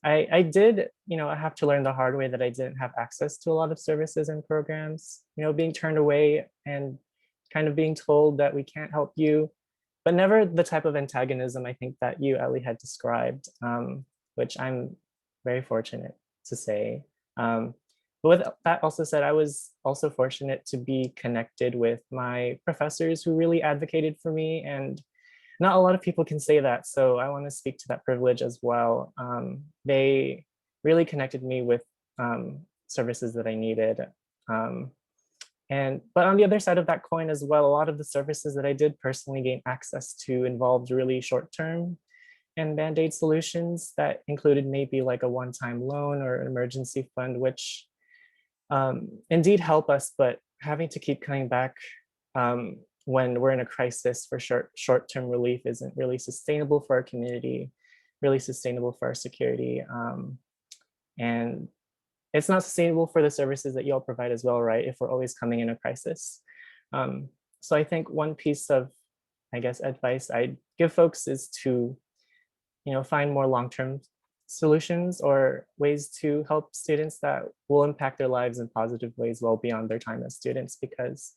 I did, I have to learn the hard way that I didn't have access to a lot of services and programs, being turned away and kind of being told that we can't help you, but never the type of antagonism I think that you, Ellie, had described, which I'm very fortunate to say. But with that also said, I was also fortunate to be connected with my professors who really advocated for me, and not a lot of people can say that. So I want to speak to that privilege as well. They really connected me with services that I needed. But on the other side of that coin as well, a lot of the services that I did personally gain access to involved really short-term and band-aid solutions that included maybe like a one-time loan or an emergency fund, which indeed help us, but having to keep coming back when we're in a crisis for short-term relief isn't really sustainable for our community, really sustainable for our security. And it's not sustainable for the services that you all provide as well, right? If we're always coming in a crisis. So I think one piece of, I guess, advice I'd give folks is to, find more long-term solutions or ways to help students that will impact their lives in positive ways well beyond their time as students, because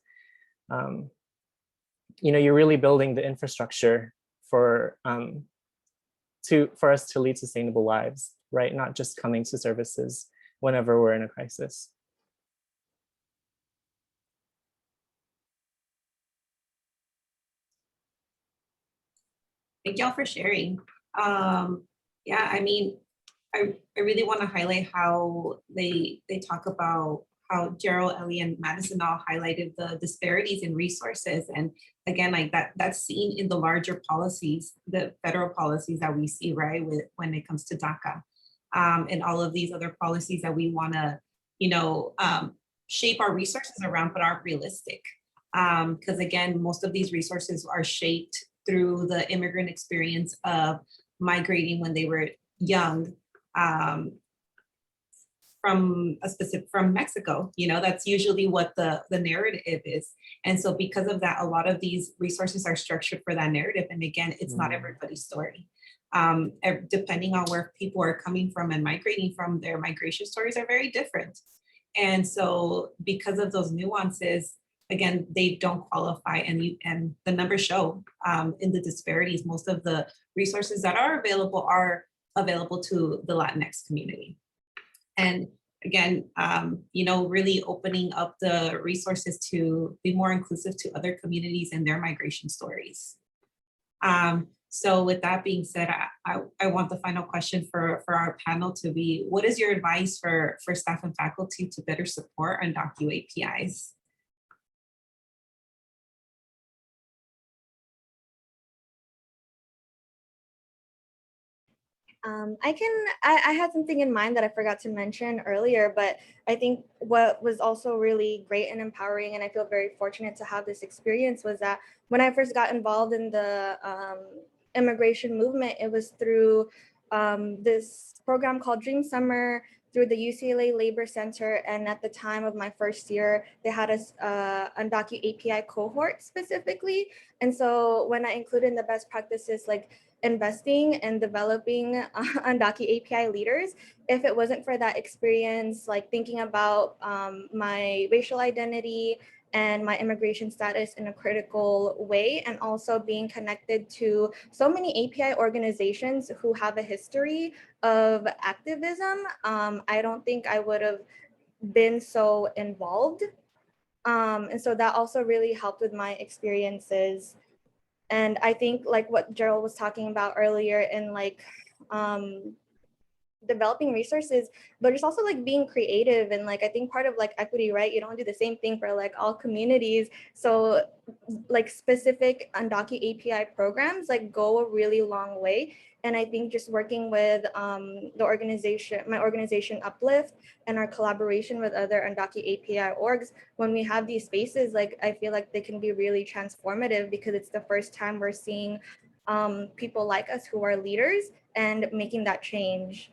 you're really building the infrastructure for us to lead sustainable lives, right? Not just coming to services whenever we're in a crisis. Thank y'all for sharing. Yeah, I mean, I really want to highlight how they talk about how Jarel, Ellie, and Madison all highlighted the disparities in resources. And again, like that's seen in the larger policies, the federal policies that we see, right, when it comes to DACA, and all of these other policies that we want to, shape our resources around, but aren't realistic. Because again, most of these resources are shaped through the immigrant experience of migrating when they were young, from Mexico. That's usually what the narrative is. And so because of that, a lot of these resources are structured for that narrative. And again, it's not everybody's story. Depending on where people are coming from and migrating from, their migration stories are very different. And so because of those nuances, again, they don't qualify, and the numbers show in the disparities, most of the resources that are available to the Latinx community. And again, really opening up the resources to be more inclusive to other communities and their migration stories. So with that being said, I want the final question for our panel to be, what is your advice for staff and faculty to better support UndocuAPIs? I had something in mind that I forgot to mention earlier, but I think what was also really great and empowering, and I feel very fortunate to have this experience, was that when I first got involved in the immigration movement, it was through this program called Dream Summer through the UCLA Labor Center. And at the time of my first year, they had a UndocuAPI cohort specifically. And so when I included in the best practices, like investing and developing UndocuAPI leaders, if it wasn't for that experience, like thinking about my racial identity and my immigration status in a critical way, and also being connected to so many API organizations who have a history of activism, I don't think I would have been so involved. And so that also really helped with my experiences. And I think like what Jarel was talking about earlier, in like developing resources, but it's also like being creative. And like I think part of like equity, right, you don't do the same thing for like all communities. So like specific UndocuAPI programs like go a really long way. And I think just working with the organization, my organization Uplift, and our collaboration with other UndocuAPI orgs, when we have these spaces, like I feel like they can be really transformative, because it's the first time we're seeing people like us who are leaders and making that change.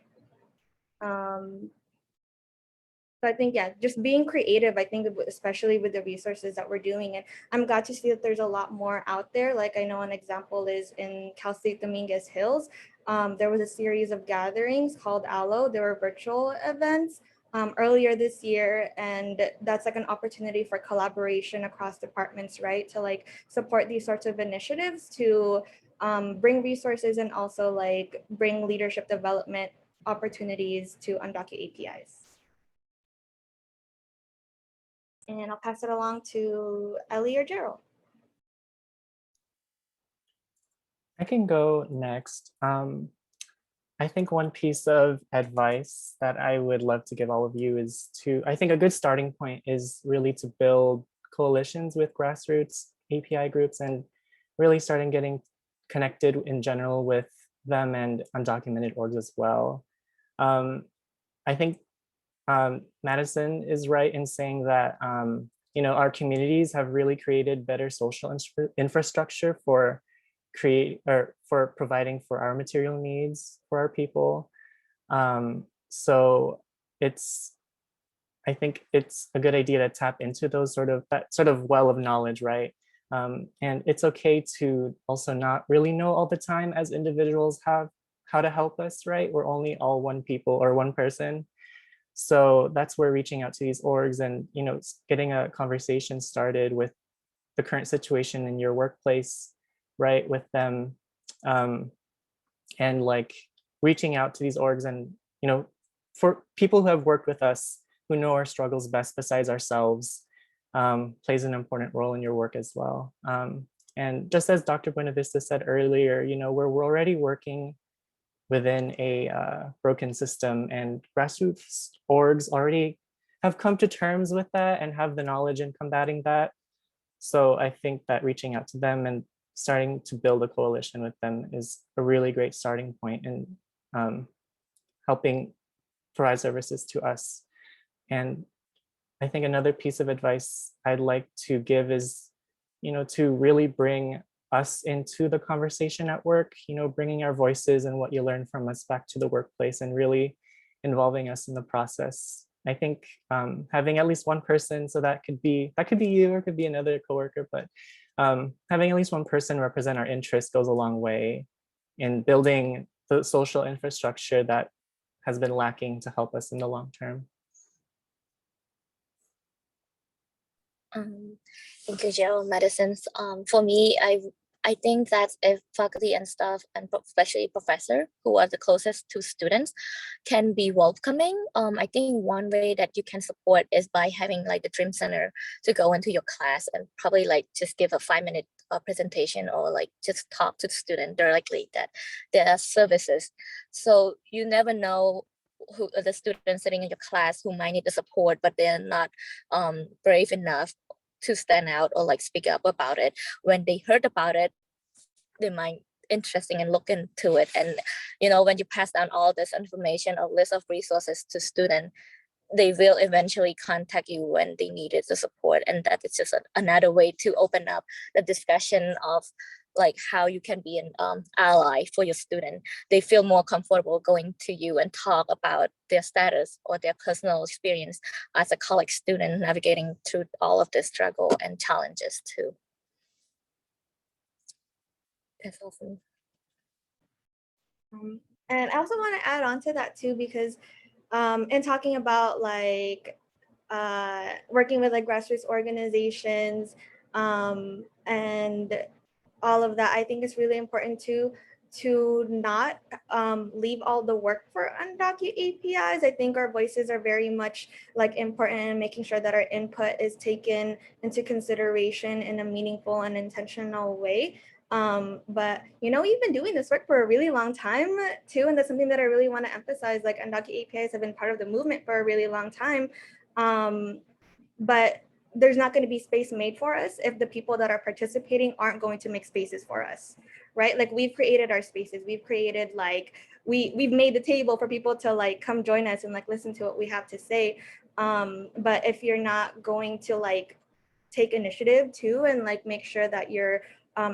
So I think, yeah, just being creative, I think, especially with the resources that we're doing. And I'm glad to see that there's a lot more out there. Like I know an example is in Cal State Dominguez Hills. There was a series of gatherings called ALLO. There were virtual events earlier this year. And that's like an opportunity for collaboration across departments, right? To like support these sorts of initiatives to bring resources and also like bring leadership development opportunities to UndocuAPIs. And I'll pass it along to Ellie or Jarel. I can go next. I think one piece of advice that I would love to give all of you is I think a good starting point is really to build coalitions with grassroots API groups and really starting getting connected in general with them and undocumented orgs as well. I think Madison is right in saying that our communities have really created better social infrastructure for providing for our material needs for our people. So I think it's a good idea to tap into that sort of well of knowledge, right? And it's okay to also not really know all the time as individuals how to help us, right? We're only all one people or one person. So that's where reaching out to these orgs and getting a conversation started with the current situation in your workplace, right, with them, and like reaching out to these orgs and for people who have worked with us, who know our struggles best besides ourselves, plays an important role in your work as well. And just as Dr. Buenavista said earlier, we're already working within a broken system, and grassroots orgs already have come to terms with that and have the knowledge in combating that. So I think that reaching out to them and starting to build a coalition with them is a really great starting point in helping provide services to us. And I think another piece of advice I'd like to give is, to really bring us into the conversation at work, bringing our voices and what you learn from us back to the workplace and really involving us in the process. I think having at least one person, so that could be you or it could be another coworker, but having at least one person represent our interests goes a long way in building the social infrastructure that has been lacking to help us in the long term. Thank you, Jarel. Madison's. For me, I think that if faculty and staff, and especially professor who are the closest to students, can be welcoming, I think one way that you can support is by having like the Dream Center to go into your class and probably like just give a 5-minute presentation or like just talk to the student directly that there are services. So you never know who the students sitting in your class who might need the support, but they're not brave enough to stand out or like speak up about it. When they heard about it, they might interesting and look into it. And when you pass down all this information, a list of resources to students, they will eventually contact you when they needed the support. And that is just another way to open up the discussion of like how you can be an ally for your student. They feel more comfortable going to you and talk about their status or their personal experience as a college student navigating through all of this struggle and challenges too. That's awesome. And I also want to add on to that too, because in talking about like working with like grassroots organizations and all of that, I think it's really important too to not leave all the work for UndocuAPIs. I think our voices are very much like important in making sure that our input is taken into consideration in a meaningful and intentional way. But you know, we've been doing this work for a really long time too, and that's something that I really want to emphasize. Like UndocuAPIs have been part of the movement for a really long time, but there's not going to be space made for us if the people that are participating aren't going to make spaces for us, right? Like we've created our spaces, we've created like we've made the table for people to like come join us and like listen to what we have to say. But if you're not going to like take initiative too and like make sure that you're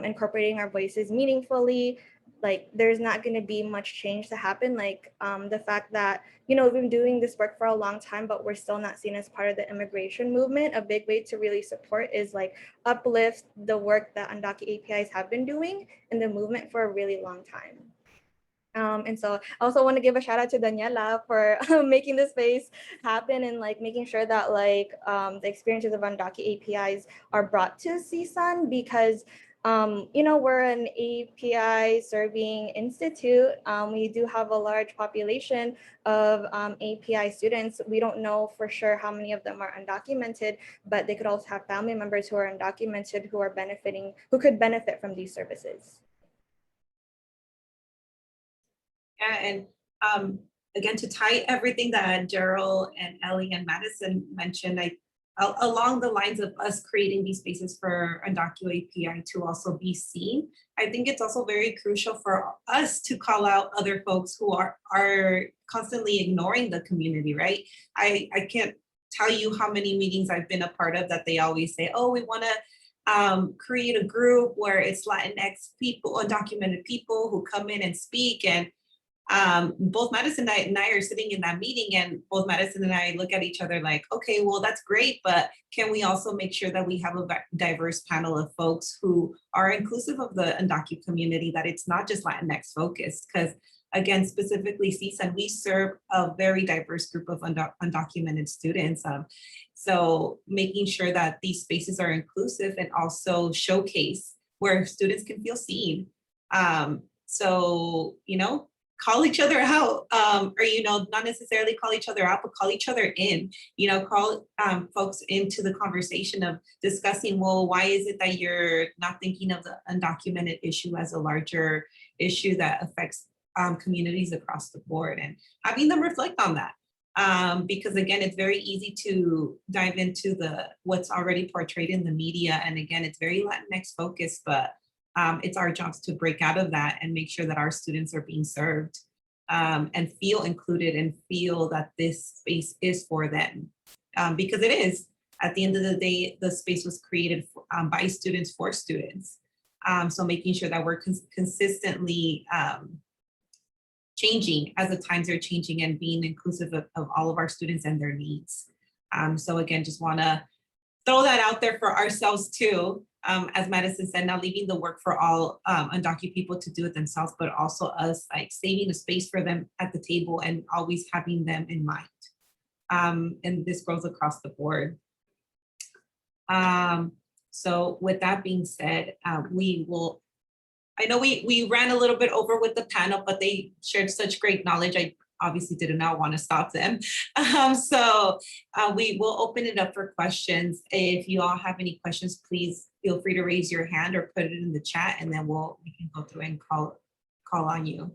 incorporating our voices meaningfully, like there's not going to be much change to happen. Like the fact that, you know, we've been doing this work for a long time, but we're still not seen as part of the immigration movement. A big way to really support is like uplift the work that UndocuAPIs have been doing in the movement for a really long time. And so I also want to give a shout out to Daniela for making this space happen and like making sure that like the experiences of UndocuAPIs are brought to CSUN, because you know, we're an API serving institute. We do have a large population of API students. We don't know for sure how many of them are undocumented, but they could also have family members who are undocumented who are benefiting, who could benefit from these services. Yeah, and again, to tie everything that Jarel and Ellie and Madison mentioned, along the lines of us creating these spaces for UndocuAPI to also be seen, I think it's also very crucial for us to call out other folks who are constantly ignoring the community, right? I can't tell you how many meetings I've been a part of that they always say, oh, we want to create a group where it's Latinx people, undocumented people who come in and speak. And both Madison and I are sitting in that meeting, and both Madison and I look at each other like, okay, well, that's great, but can we also make sure that we have a diverse panel of folks who are inclusive of the undocumented community, that it's not just Latinx focused? Because again, specifically CSUN, we serve a very diverse group of undocumented students. So making sure that these spaces are inclusive and also showcase where students can feel seen. So, you know, call each other out, or, you know, not necessarily call each other out, but call each other in, you know, call folks into the conversation of discussing, well, why is it that you're not thinking of the undocumented issue as a larger issue that affects communities across the board, and having them reflect on that. Because again, it's very easy to dive into what's already portrayed in the media. And again, it's very Latinx focused, but it's our jobs to break out of that and make sure that our students are being served and feel included and feel that this space is for them. Because it is. At the end of the day, the space was created by students for students. So making sure that we're consistently changing as the times are changing and being inclusive of all of our students and their needs. So again, just wanna throw that out there for ourselves too. As Madison said, not leaving the work for all undocumented people to do it themselves, but also us like saving a space for them at the table and always having them in mind. And this goes across the board. So with that being said, I know we ran a little bit over with the panel, but they shared such great knowledge. I obviously did not want to stop them. So we will open it up for questions. If you all have any questions, please feel free to raise your hand or put it in the chat, and then we can go through and call on you.